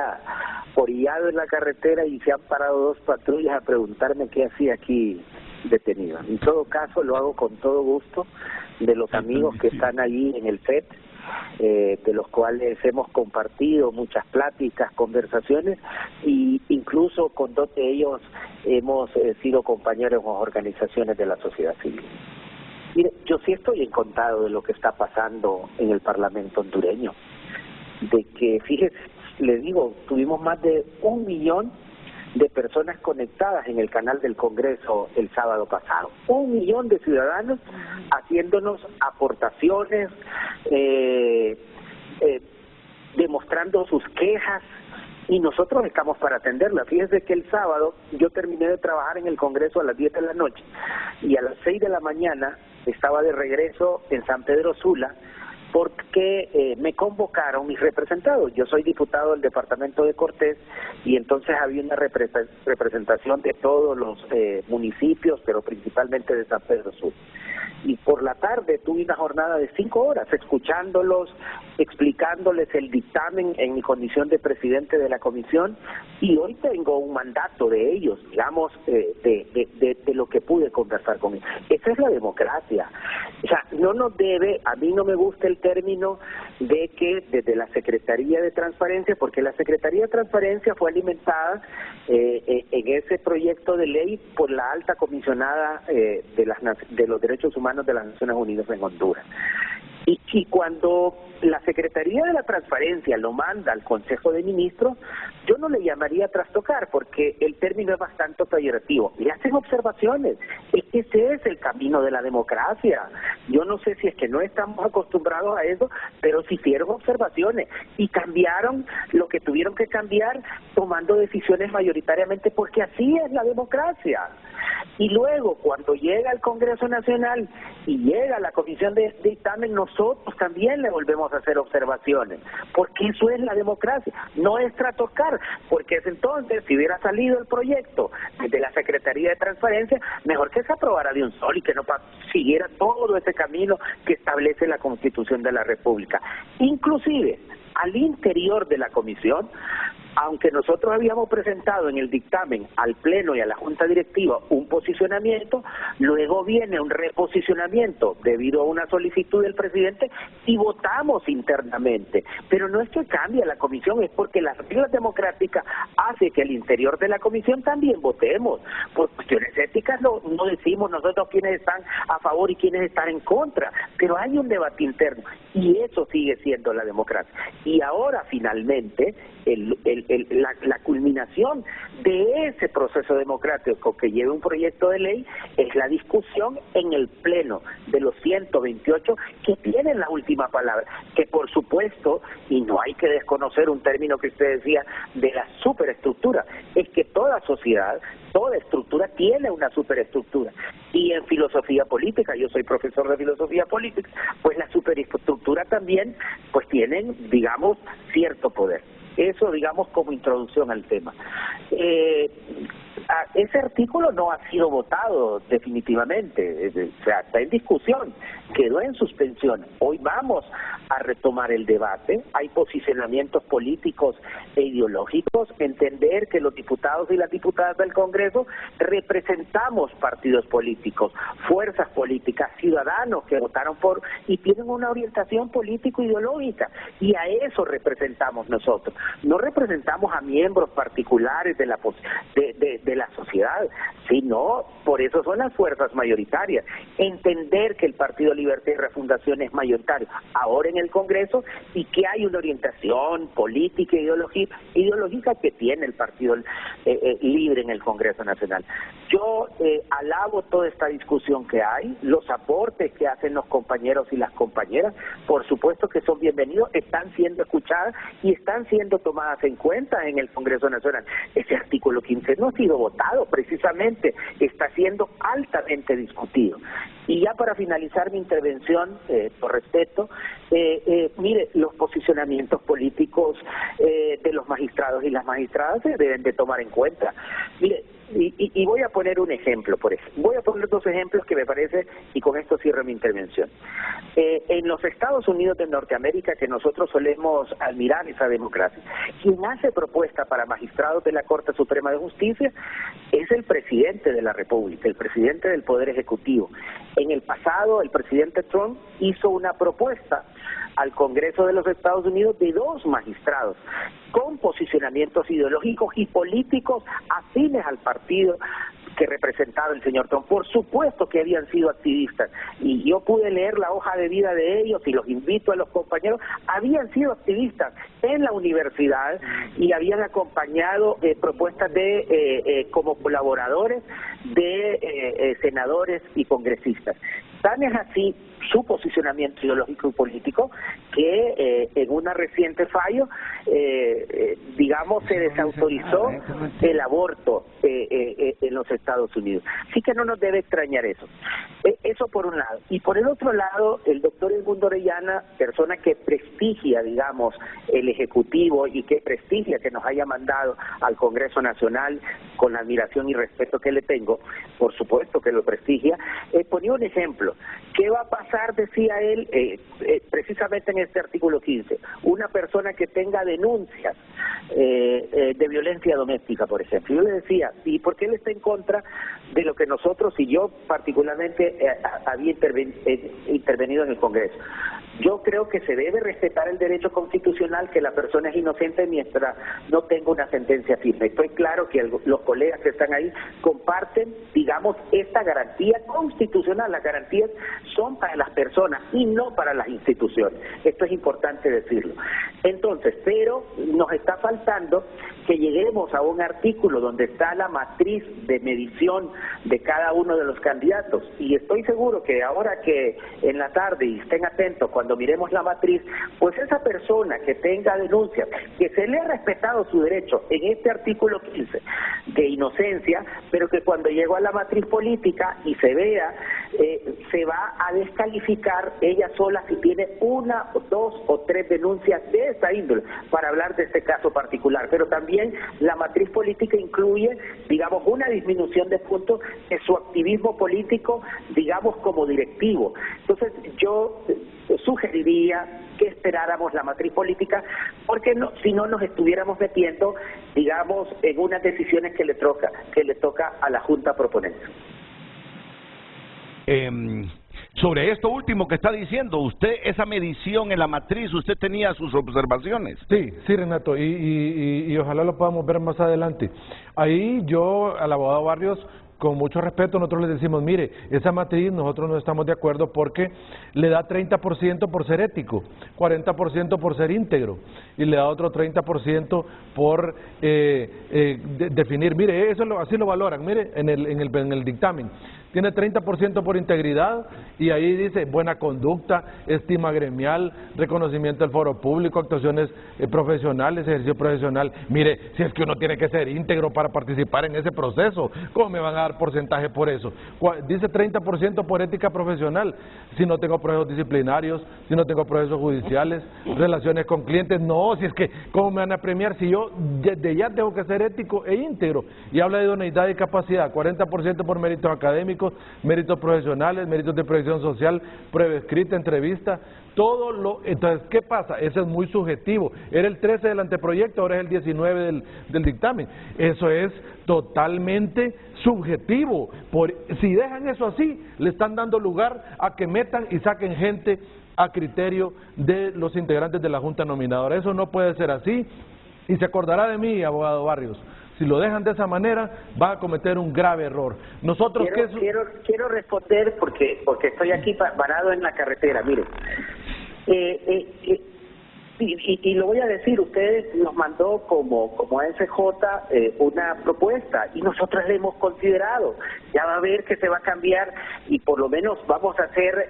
S9: orillado en la carretera y se han parado 2 patrullas a preguntarme qué hacía aquí detenido. En todo caso, lo hago con todo gusto, de los amigos que están allí en el FED, de los cuales hemos compartido muchas pláticas, conversaciones, y incluso con 2 de ellos hemos sido compañeros en organizaciones de la sociedad civil. Mire, yo sí estoy encontado de lo que está pasando en el Parlamento hondureño, de que, fíjese, le digo, tuvimos más de 1 millón de personas conectadas en el canal del Congreso el sábado pasado. 1 millón de ciudadanos haciéndonos aportaciones, demostrando sus quejas, y nosotros estamos para atenderla. Fíjense que el sábado yo terminé de trabajar en el Congreso a las 10 de la noche y a las 6 de la mañana estaba de regreso en San Pedro Sula porque me convocaron mis representados. Yo soy diputado del departamento de Cortés y entonces había una representación de todos los municipios, pero principalmente de San Pedro Sula. Y por la tarde tuve una jornada de 5 horas escuchándolos, explicándoles el dictamen en mi condición de presidente de la comisión, y hoy tengo un mandato de ellos, digamos, de lo que pude conversar con ellos. Esa es la democracia. O sea, no nos debe, a mí no me gusta el término de que desde la Secretaría de Transparencia, porque la Secretaría de Transparencia fue alimentada en ese proyecto de ley por la alta comisionada de los derechos humanos de las Naciones Unidas en Honduras. Y cuando la Secretaría de la Transparencia lo manda al Consejo de Ministros, yo no le llamaría trastocar, porque el término es bastante peyorativo. Le hacen observaciones. Es que ese es el camino de la democracia. Yo no sé si es que no estamos acostumbrados a eso, pero sí hicieron observaciones y cambiaron lo que tuvieron que cambiar, tomando decisiones mayoritariamente, porque así es la democracia. Y luego, cuando llega al Congreso Nacional y llega a la Comisión de Dictamen, nosotros también le volvemos a hacer observaciones, porque eso es la democracia, no es trastocar, porque entonces, si hubiera salido el proyecto de la Secretaría de Transparencia, mejor que se aprobara de un solo y que no siguiera todo ese camino que establece la Constitución de la República. Inclusive, al interior de la comisión, aunque nosotros habíamos presentado en el dictamen al Pleno y a la Junta Directiva un posicionamiento, luego viene un reposicionamiento debido a una solicitud del presidente y votamos internamente. Pero no es que cambie la comisión, es porque las reglas democráticas hacen que al interior de la comisión también votemos. Por cuestiones éticas no decimos nosotros quiénes están a favor y quiénes están en contra, pero hay un debate interno y eso sigue siendo la democracia. Y ahora finalmente la culminación de ese proceso democrático que lleva un proyecto de ley es la discusión en el Pleno de los 128 que tienen la última palabra, que por supuesto, y no hay que desconocer un término que usted decía de la superestructura, es que toda sociedad, toda estructura tiene una superestructura, y en filosofía política, yo soy profesor de filosofía política, pues la superestructura también pues tienen, digamos, cierto poder. Eso, digamos, como introducción al tema. Ese artículo no ha sido votado definitivamente, o sea, está en discusión, quedó en suspensión. Hoy vamos a retomar el debate, hay posicionamientos políticos e ideológicos, entender que los diputados y las diputadas del Congreso representamos partidos políticos, fuerzas políticas, ciudadanos que votaron por y tienen una orientación político-ideológica, y a eso representamos nosotros. No representamos a miembros particulares de la sociedad, sino por eso son las fuerzas mayoritarias. Entender que el Partido Libertad y Refundación es mayoritario ahora en el Congreso y que hay una orientación política e ideológica que tiene el Partido Libre en el Congreso Nacional. Yo alabo toda esta discusión que hay, los aportes que hacen los compañeros y las compañeras, por supuesto que son bienvenidos, están siendo escuchadas y están siendo tomadas en cuenta en el Congreso Nacional. Ese artículo 15 no ha sido votado precisamente, está siendo altamente discutido. Y ya para finalizar mi intervención, por respeto, mire, los posicionamientos políticos de los magistrados y las magistradas se deben de tomar en cuenta. Mire, y voy a poner un ejemplo, voy a poner dos ejemplos que me parece, y con esto cierro mi intervención. En los Estados Unidos de Norteamérica, que nosotros solemos admirar esa democracia, quien hace propuesta para magistrados de la Corte Suprema de Justicia es el presidente de la República, el presidente del Poder Ejecutivo. En el pasado, el presidente Trump hizo una propuesta al Congreso de los Estados Unidos de 2 magistrados con posicionamientos ideológicos y políticos afines al partido que representaba el señor Trump. Por supuesto que habían sido activistas, y yo pude leer la hoja de vida de ellos, y los invito a los compañeros, habían sido activistas en la universidad y habían acompañado propuestas de como colaboradores de senadores y congresistas. Tan es así su posicionamiento ideológico y político que en una reciente fallo, digamos, se desautorizó el aborto en los Estados Unidos. Así que no nos debe extrañar eso. Eso por un lado. Y por el otro lado, el doctor Edmundo Orellana, persona que prestigia, digamos, el Ejecutivo y que prestigia que nos haya mandado al Congreso Nacional, con la admiración y respeto que le tengo, por supuesto que lo prestigia, ponía un ejemplo. ¿Qué va a pasar, decía él, precisamente en este artículo 15? Una persona que tenga denuncias de violencia doméstica, por ejemplo. Yo le decía, ¿y por qué él está en contra de lo que nosotros, y yo particularmente había intervenido en el Congreso? Yo creo que se debe respetar el derecho constitucional, que la persona es inocente mientras no tenga una sentencia firme. Estoy claro que los colegas que están ahí comparten, digamos, esta garantía constitucional. Las garantías son para las personas y no para las instituciones. Esto es importante decirlo. Entonces, pero nos está faltando que lleguemos a un artículo donde está la matriz de medición de cada uno de los candidatos, y estoy seguro que ahora que en la tarde, y estén atentos cuando miremos la matriz, pues esa persona que tenga denuncias, que se le ha respetado su derecho en este artículo 15 de inocencia, pero que cuando llegó a la matriz política y se vea, se va a descalificar ella sola si tiene 1, 2 o 3 denuncias de esta índole, para hablar de este caso particular. Pero también la matriz política incluye, digamos, una disminución de puntos de su activismo político, digamos, como directivo. Entonces, yo sugeriría que esperáramos la matriz política, porque no, si no nos estuviéramos metiendo, digamos, en unas decisiones que le toca a la Junta proponente.
S3: Sobre esto último que está diciendo, usted, esa medición en la matriz, ¿usted tenía sus observaciones?
S5: Sí, Renato, y ojalá lo podamos ver más adelante. Ahí yo, al abogado Barrios, con mucho respeto, nosotros les decimos, mire, esa matriz nosotros no estamos de acuerdo porque le da 30% por ser ético, 40% por ser íntegro, y le da otro 30% por definir, mire, eso así lo valoran, mire, en el dictamen. Tiene 30% por integridad, y ahí dice buena conducta, estima gremial, reconocimiento del foro público, actuaciones profesionales, ejercicio profesional. Mire, si es que uno tiene que ser íntegro para participar en ese proceso, ¿cómo me van a dar porcentaje por eso? Dice 30% por ética profesional, si no tengo procesos disciplinarios, si no tengo procesos judiciales, relaciones con clientes. No, si es que, ¿cómo me van a premiar si yo desde ya tengo que ser ético e íntegro? Y habla de idoneidad y capacidad, 40% por méritos académicos, méritos profesionales, méritos de proyección social, prueba escrita, entrevista, entonces, ¿qué pasa? Eso es muy subjetivo. Era el 13 del anteproyecto, ahora es el 19 del dictamen. Eso es totalmente subjetivo. Si dejan eso así, le están dando lugar a que metan y saquen gente a criterio de los integrantes de la Junta Nominadora. Eso no puede ser así, y se acordará de mí, abogado Barrios. Si lo dejan de esa manera, va a cometer un grave error. Nosotros
S9: quiero responder porque estoy aquí parado en la carretera. Mire, y lo voy a decir, ustedes nos mandó como ASJ una propuesta, y nosotros la hemos considerado. Ya va a ver que se va a cambiar, y por lo menos vamos a hacer,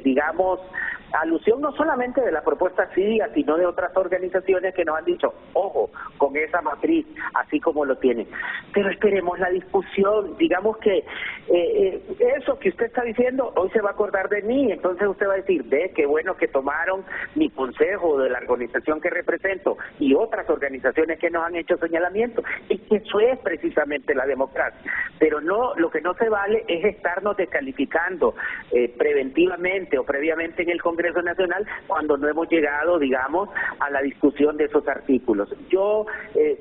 S9: digamos, alusión no solamente de la propuesta CIDIA, sino de otras organizaciones que nos han dicho, ojo, con esa matriz, así como lo tienen. Pero esperemos la discusión, digamos que eso que usted está diciendo, hoy se va a acordar de mí, entonces usted va a decir, ve, qué bueno que tomaron mi consejo de la organización que represento y otras organizaciones que nos han hecho señalamientos, y que eso es precisamente la democracia. Pero no, lo que no se vale es estarnos descalificando preventivamente o previamente en el Congreso Nacional cuando no hemos llegado, digamos, a la discusión de esos artículos. Yo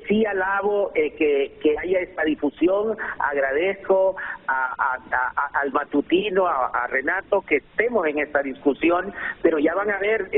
S9: sí alabo que haya esta difusión, agradezco al matutino, a Renato, que estemos en esta discusión, pero ya van a ver,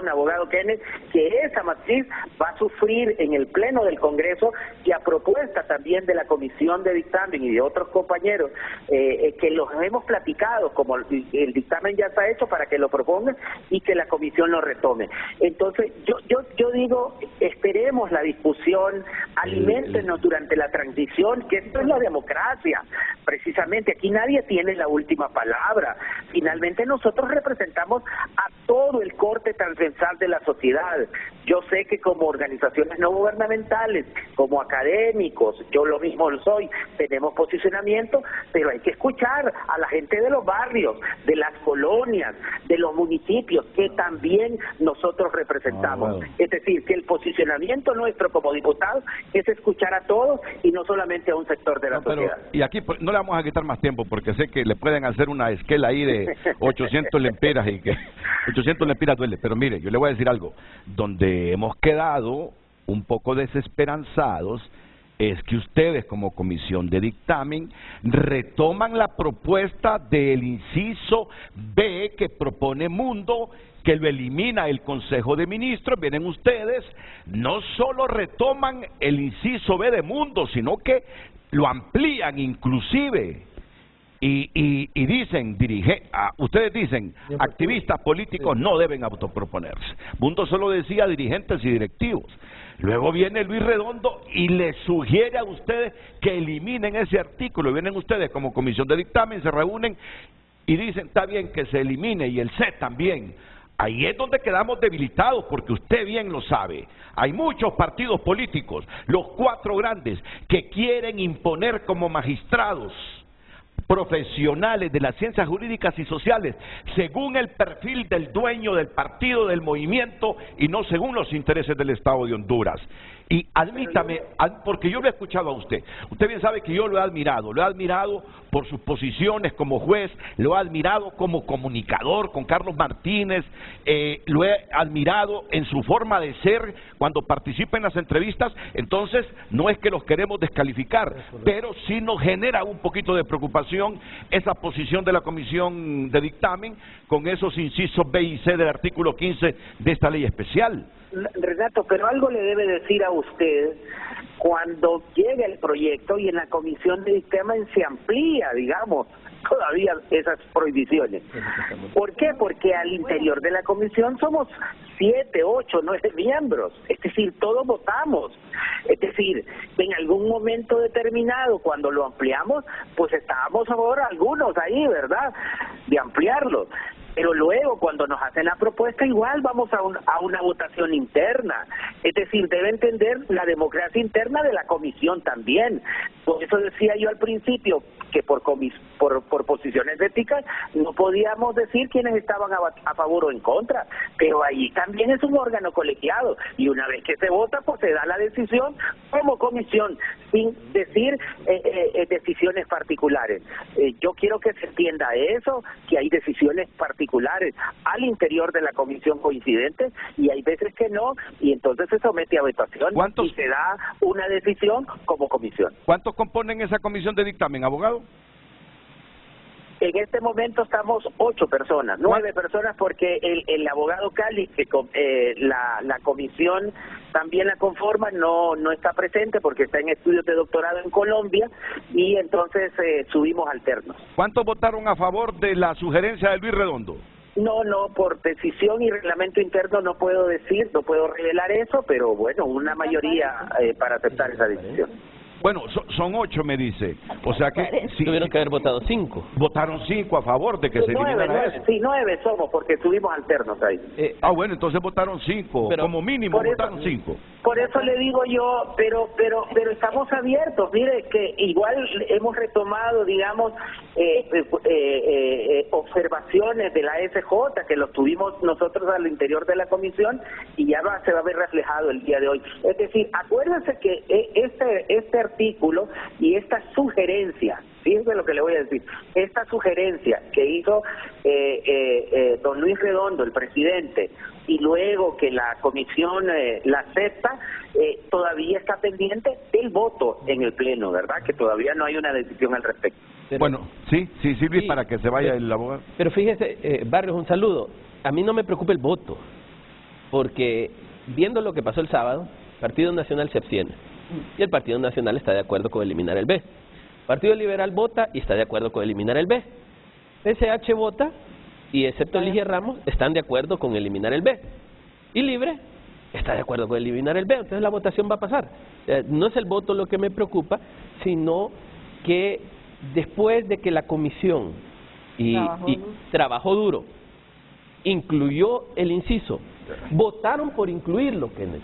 S9: abogado Kenneth, que esa matriz va a sufrir en el Pleno del Congreso, y a propuesta también de la Comisión de Dictamen y de otros compañeros que los hemos platicado, como el dictamen ya está hecho, para que lo propongan y que la Comisión lo retome. Entonces, yo digo, esperemos la discusión, aliméntenos durante la transición, que esto es la democracia. Precisamente, aquí nadie tiene la última palabra. Finalmente, nosotros representamos a todo el corte transversal de la sociedad. Yo sé que como organizaciones no gubernamentales, como académicos, yo lo mismo lo soy, tenemos posicionamiento, pero hay que escuchar a la gente de los barrios, de las colonias, de los municipios, que también nosotros representamos. Es decir, que el posicionamiento nuestro como diputados es escuchar a todos y no solamente a un sector de la sociedad.
S3: Y aquí no le vamos a quitar más tiempo, porque sé que le pueden hacer una esquela ahí de 800 lempiras, y que 800 lempiras duele, pero mire, yo le voy a decir algo, donde hemos quedado un poco desesperanzados es que ustedes como comisión de dictamen retoman la propuesta del inciso B que propone Mundo, que lo elimina el Consejo de Ministros. Vienen ustedes, no solo retoman el inciso B de Mundo, sino que lo amplían inclusive. Y dicen, ustedes dicen, activistas políticos no deben autoproponerse. Mundo solo decía dirigentes y directivos. Luego viene Luis Redondo y les sugiere a ustedes que eliminen ese artículo. Vienen ustedes como comisión de dictamen, se reúnen y dicen, está bien que se elimine, y el C también. Ahí es donde quedamos debilitados, porque usted bien lo sabe. Hay muchos partidos políticos, los 4 grandes, que quieren imponer como magistrados profesionales de las ciencias jurídicas y sociales según el perfil del dueño del partido, del movimiento, y no según los intereses del Estado de Honduras. Y admítame, porque yo lo he escuchado a usted bien sabe que yo lo he admirado por sus posiciones como juez, lo he admirado como comunicador con Carlos Martínez, lo he admirado en su forma de ser cuando participa en las entrevistas. Entonces no es que los queremos descalificar, pero sí nos genera un poquito de preocupación esa posición de la comisión de dictamen con esos incisos B y C del artículo 15 de esta ley especial.
S9: Renato, pero algo le debe decir a usted cuando llegue el proyecto y en la comisión de dictamen se amplía, digamos, todavía esas prohibiciones. ¿Por qué? Porque al interior de la comisión somos 7, 8, 9 miembros, es decir, todos votamos. Es decir, en algún momento determinado, cuando lo ampliamos, pues estábamos a favor algunos ahí, ¿verdad?, de ampliarlo. Pero luego, cuando nos hacen la propuesta, igual vamos a una votación interna. Es decir, debe entender la democracia interna de la comisión también. Por eso decía yo al principio que por posiciones éticas no podíamos decir quiénes estaban a favor o en contra, pero ahí también es un órgano colegiado, y una vez que se vota, pues se da la decisión como comisión, sin decir decisiones particulares. Yo quiero que se entienda eso, que hay decisiones particulares al interior de la comisión coincidentes, y hay veces que no, y entonces se somete a votación y se da una decisión como comisión.
S3: ¿Cuántos componen esa comisión de dictamen, abogado?
S9: En este momento estamos 8 personas, 9 personas, porque el abogado Cali, que la comisión también la conforma, no está presente porque está en estudios de doctorado en Colombia, y entonces subimos alternos.
S3: ¿Cuántos votaron a favor de la sugerencia de Luis Redondo?
S9: No, por decisión y reglamento interno no puedo decir, no puedo revelar eso, pero bueno, una mayoría para aceptar esa decisión.
S3: Bueno, son 8, me dice. O sea que... Sí,
S6: tuvieron que haber votado 5.
S3: Votaron 5 a favor de que se eliminara eso.
S9: Sí, 9 somos, porque estuvimos alternos ahí.
S3: Bueno, entonces votaron 5. Como mínimo votaron 5.
S9: Por eso le digo yo, pero estamos abiertos. Mire que igual hemos retomado, digamos, observaciones de la SJ, que los tuvimos nosotros al interior de la comisión, y ya se va a ver reflejado el día de hoy. Es decir, acuérdense que este artículo y esta sugerencia, fíjense lo que le voy a decir, esta sugerencia que hizo don Luis Redondo, el presidente, y luego que la comisión la acepta, todavía está pendiente del voto en el Pleno, ¿verdad? Que todavía no hay una decisión al respecto.
S3: Pero, bueno, sí, Silvia, para que se vaya el abogado.
S6: Pero fíjese, Barrios, un saludo. A mí no me preocupa el voto, porque viendo lo que pasó el sábado, el Partido Nacional se abstiene, y el Partido Nacional está de acuerdo con eliminar el B. El Partido Liberal vota y está de acuerdo con eliminar el B. PSH vota y, excepto Ligia Ramos, están de acuerdo con eliminar el B. Y Libre está de acuerdo con eliminar el B. Entonces la votación va a pasar. No es el voto lo que me preocupa, sino que después de que la comisión trabajó duro, incluyó el inciso, votaron por incluirlo, Kenneth.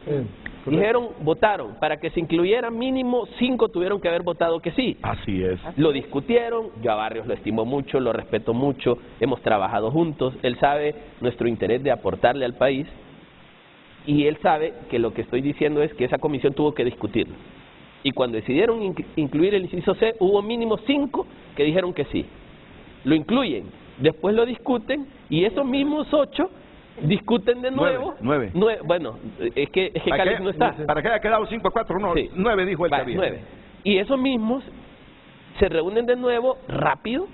S6: Votaron para que se incluyera mínimo 5, tuvieron que haber votado que sí.
S3: Así es.
S6: Lo discutieron, yo a Barrios lo estimo mucho, lo respeto mucho, hemos trabajado juntos, él sabe nuestro interés de aportarle al país, y él sabe que lo que estoy diciendo es que esa comisión tuvo que discutirlo. Y cuando decidieron incluir el inciso C, hubo mínimo 5 que dijeron que sí. Lo incluyen, después lo discuten, y esos mismos 8 discuten de nuevo.
S3: 9.
S6: Bueno, es que Cáliz no está.
S3: Para que haya quedado 5-4, no, sí. 9 dijo él también.
S6: 9. Y esos mismos se reúnen de nuevo rápido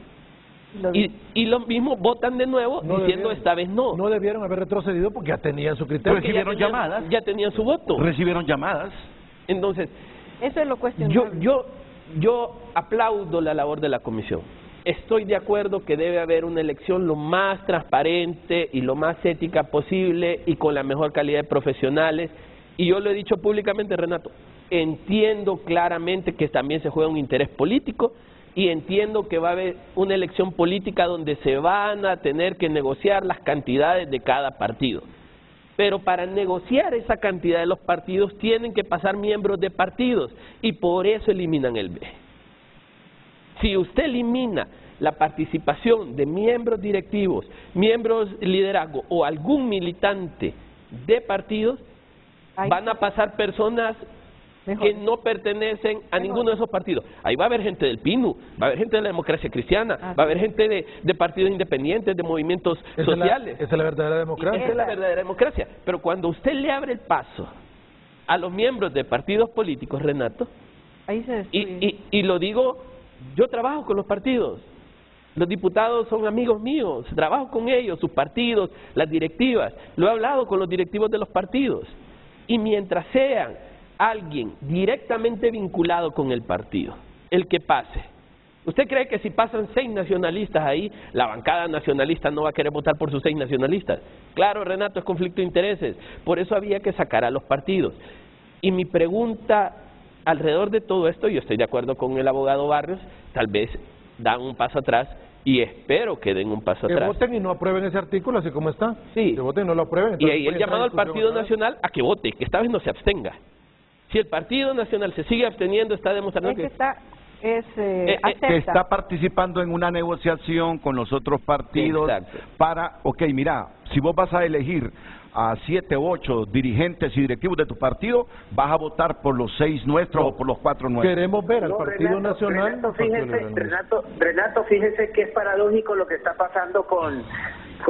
S6: y los mismos votan de nuevo diciendo esta vez no.
S5: No debieron haber retrocedido porque ya tenían su criterio.
S3: Recibieron llamadas.
S6: Ya tenían su voto.
S3: Recibieron llamadas.
S6: Entonces,
S7: eso es lo cuestionable.
S6: Yo aplaudo la labor de la comisión. Estoy de acuerdo que debe haber una elección lo más transparente y lo más ética posible y con la mejor calidad de profesionales. Y yo lo he dicho públicamente, Renato, entiendo claramente que también se juega un interés político y entiendo que va a haber una elección política donde se van a tener que negociar las cantidades de cada partido. Pero para negociar esa cantidad de los partidos tienen que pasar miembros de partidos y por eso eliminan el B. Si usted elimina la participación de miembros directivos, miembros de liderazgo o algún militante de partidos, van a pasar personas que no pertenecen a ninguno de esos partidos. Ahí va a haber gente del PINU, va a haber gente de la democracia cristiana, va a haber gente de partidos independientes, de movimientos sociales.
S5: Esa es la verdadera democracia.
S6: Esa es la verdadera democracia. Pero cuando usted le abre el paso a los miembros de partidos políticos, Renato,
S7: ahí se destruye.
S6: Y lo digo, yo trabajo con los partidos. Los diputados son amigos míos, trabajo con ellos, sus partidos, las directivas. Lo he hablado con los directivos de los partidos. Y mientras sean alguien directamente vinculado con el partido, el que pase. ¿Usted cree que si pasan 6 nacionalistas ahí, la bancada nacionalista no va a querer votar por sus 6 nacionalistas? Claro, Renato, es conflicto de intereses. Por eso había que sacar a los partidos. Y mi pregunta alrededor de todo esto, yo estoy de acuerdo con el abogado Barrios, tal vez dan un paso atrás y espero que den un paso atrás.
S5: Que voten y no aprueben ese artículo así como está.
S6: Sí.
S5: Que voten y no lo aprueben.
S6: Y ahí el llamado al Partido Nacional a que vote, que esta vez no se abstenga. Si el Partido Nacional se sigue absteniendo, está demostrando que
S3: está participando en una negociación con los otros partidos.
S6: Exacto.
S3: Para, mira, si vos vas a elegir a 7 u 8 dirigentes y directivos de tu partido, vas a votar por los 6 nuestros o por los 4 nuestros.
S5: Queremos ver al Partido Nacional.
S9: Renato, fíjese que es paradójico lo que está pasando con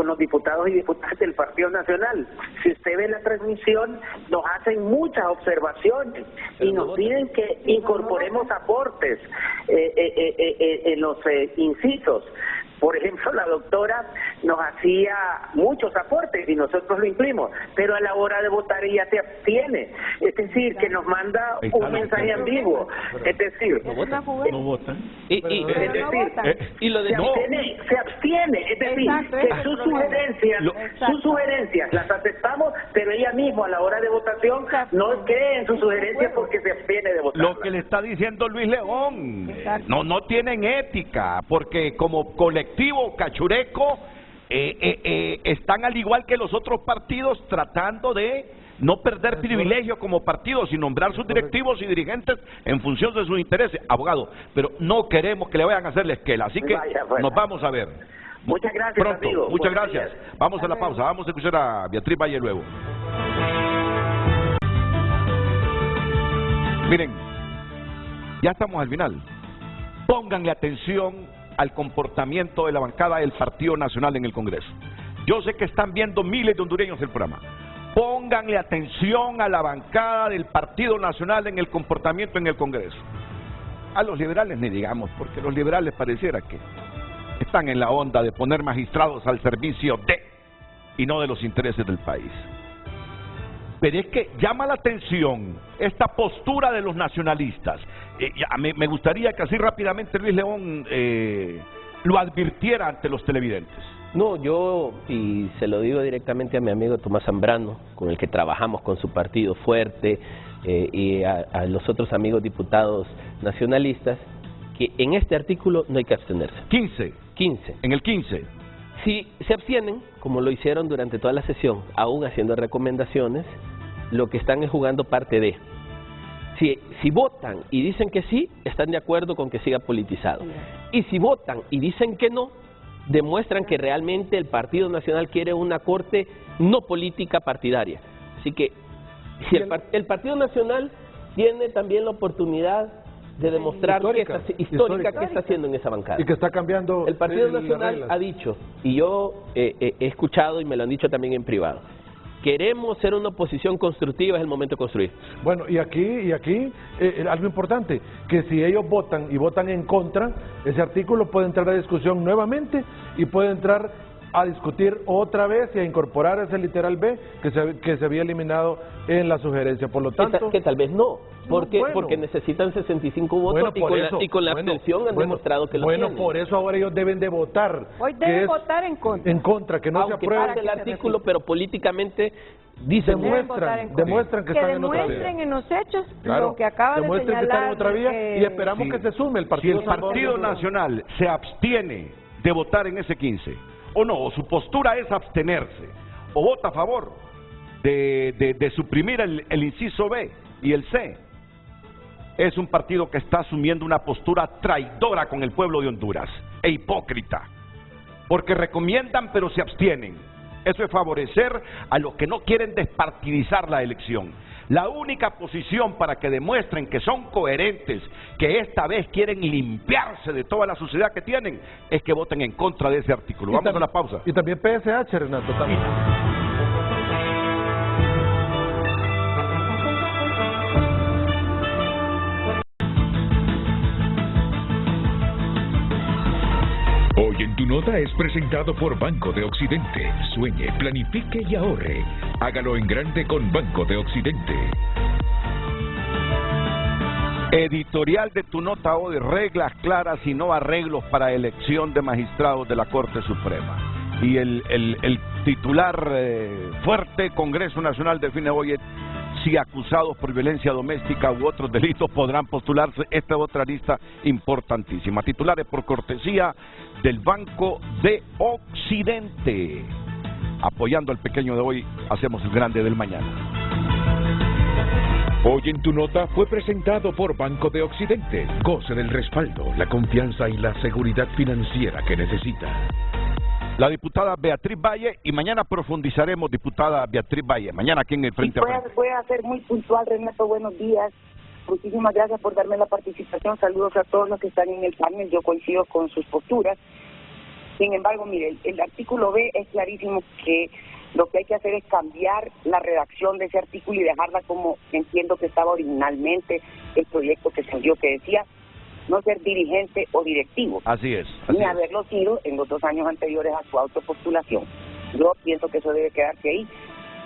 S9: los diputados y diputadas del Partido Nacional. Si usted ve la transmisión, nos hacen muchas observaciones y nos piden que incorporemos aportes en los incisos. Por ejemplo, la doctora nos hacía muchos aportes y nosotros lo incluimos, pero a la hora de votar ella se abstiene. Es decir, que nos manda un mensaje ambiguo. Es decir,
S6: no votan.
S9: Y lo de se abstiene. Es decir, que sus sugerencias las aceptamos, pero ella misma a la hora de votación no cree en sus sugerencias porque se abstiene de votar.
S3: Lo que le está diciendo Luis León, no tienen ética, porque como colectivo cachureco están al igual que los otros partidos tratando de no perder privilegio como partido, sin nombrar sus directivos y dirigentes en función de sus intereses. Abogado, pero no queremos que le vayan a hacer la esquela, así que nos vamos a ver.
S9: Muchas gracias,
S3: pronto,
S9: amigo.
S3: muchas gracias. Vamos a la pausa, vamos a escuchar a Beatriz Valle luego. Miren, ya estamos al final. Pónganle atención al comportamiento de la bancada del Partido Nacional en el Congreso. Yo sé que están viendo miles de hondureños el programa. Pónganle atención a la bancada del Partido Nacional en el comportamiento en el Congreso. A los liberales ni digamos, porque los liberales pareciera que están en la onda de poner magistrados al servicio de y no de los intereses del país. Pero es que llama la atención esta postura de los nacionalistas. Me gustaría que así rápidamente Luis León lo advirtiera ante los televidentes.
S6: No, yo, y se lo digo directamente a mi amigo Tomás Zambrano, con el que trabajamos con su partido fuerte, y a los otros amigos diputados nacionalistas, que en este artículo no hay que abstenerse. 15.
S3: En el 15.
S6: Si se abstienen, como lo hicieron durante toda la sesión, aún haciendo recomendaciones, lo que están es jugando parte de. Si votan y dicen que sí, están de acuerdo con que siga politizado. Y si votan y dicen que no, demuestran que realmente el Partido Nacional quiere una corte no política partidaria. Así que si el Partido Nacional tiene también la oportunidad de demostrar histórica que está haciendo en esa bancada.
S5: Y que está cambiando.
S6: El Partido Nacional ha dicho, y yo he escuchado y me lo han dicho también en privado, queremos ser una oposición constructiva, es el momento de construir.
S5: Bueno, y aquí algo importante, que si ellos votan y votan en contra, ese artículo puede entrar a discusión nuevamente y puede entrar a discutir otra vez y a incorporar ese literal B que se había eliminado en la sugerencia. Por lo tanto,
S6: que tal vez no, porque necesitan 65 votos y con la abstención han demostrado que lo tienen.
S5: Por eso ahora ellos deben de votar.
S7: Hoy deben votar en contra.
S5: En contra, que no se apruebe.
S6: Aunque el artículo, pero políticamente
S5: demuestran que están en otra vía.
S7: Demuestren en los hechos lo que acaba de señalar.
S5: Que están en otra vía y esperamos que se sume el Partido.
S3: Si el Partido Nacional se abstiene de votar en ese 15, o no, o su postura es abstenerse, o vota a favor de suprimir el inciso B y el C, es un partido que está asumiendo una postura traidora con el pueblo de Honduras e hipócrita, porque recomiendan pero se abstienen. Eso es favorecer a los que no quieren despartidizar la elección. La única posición para que demuestren que son coherentes, que esta vez quieren limpiarse de toda la suciedad que tienen, es que voten en contra de ese artículo. Vamos a la pausa.
S5: Y también PSH, Renato, también.
S1: Hoy en Tu Nota es presentado por Banco de Occidente. Sueñe, planifique y ahorre. Hágalo en grande con Banco de Occidente.
S3: Editorial de Tu Nota hoy: reglas claras y no arreglos para elección de magistrados de la Corte Suprema. Y el titular fuerte: Congreso Nacional define hoy si acusados por violencia doméstica u otros delitos podrán postularse. Esta es otra lista importantísima. Titulares por cortesía del Banco de Occidente. Apoyando al pequeño de hoy, hacemos el grande del mañana.
S1: Hoy en Tu Nota fue presentado por Banco de Occidente. Goce del respaldo, la confianza y la seguridad financiera que necesita.
S3: La diputada Beatriz Valle, y mañana profundizaremos, diputada Beatriz Valle, mañana aquí en el Frente a Frente.
S10: Voy a ser muy puntual, Renato, buenos días. Muchísimas gracias por darme la participación. Saludos a todos los que están en el panel. Yo coincido con sus posturas. Sin embargo, mire, el artículo B es clarísimo que lo que hay que hacer es cambiar la redacción de ese artículo y dejarla como entiendo que estaba originalmente el proyecto que se envió, que decía no ser dirigente o directivo.
S3: Así es.
S10: Ni haberlo sido en los 2 años anteriores a su autopostulación. Yo pienso que eso debe quedarse ahí.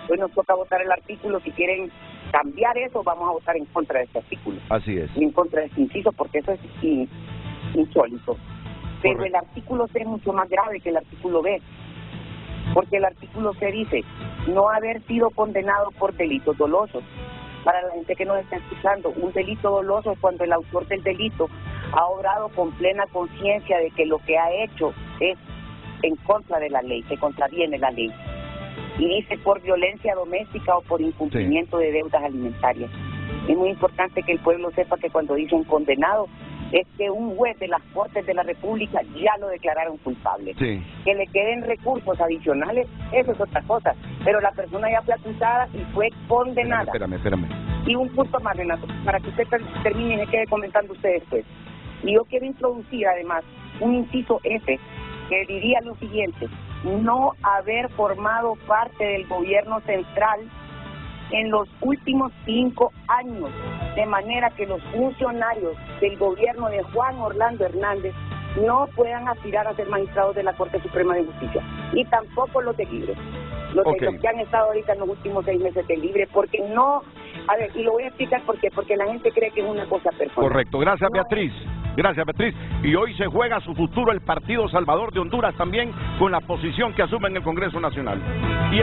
S10: Hoy nos toca votar el artículo. Si quieren cambiar eso, vamos a votar en contra de este artículo.
S3: Así es.
S10: Y en contra de este inciso, porque eso es insólito. Pero
S3: Correcto.
S10: el artículo C es mucho más grave que el artículo B, porque el artículo C dice no haber sido condenado por delitos dolosos. Para la gente que nos está escuchando, un delito doloso es cuando el autor del delito ha obrado con plena conciencia de que lo que ha hecho es en contra de la ley, que contraviene la ley. Y dice por violencia doméstica o por incumplimiento de deudas alimentarias. Es muy importante que el pueblo sepa que cuando dicen condenado, es que un juez de las Cortes de la República ya lo declararon culpable.
S3: Sí.
S10: Que le queden recursos adicionales, eso es otra cosa. Pero la persona ya fue acusada y fue condenada.
S3: Espérame.
S10: Y un punto más, Renato, para que usted termine y se quede comentando usted después. Y yo quiero introducir además un inciso F que diría lo siguiente: no haber formado parte del gobierno central en los últimos 5 años, de manera que los funcionarios del gobierno de Juan Orlando Hernández no puedan aspirar a ser magistrados de la Corte Suprema de Justicia, y tampoco los de libre, los que han estado ahorita en los últimos 6 meses de libre, porque no, a ver, y lo voy a explicar por qué, porque la gente cree que es una cosa personal.
S3: Correcto, gracias Beatriz. Gracias, Beatriz. Y hoy se juega su futuro el Partido Salvador de Honduras también, con la posición que asume en el Congreso Nacional. Y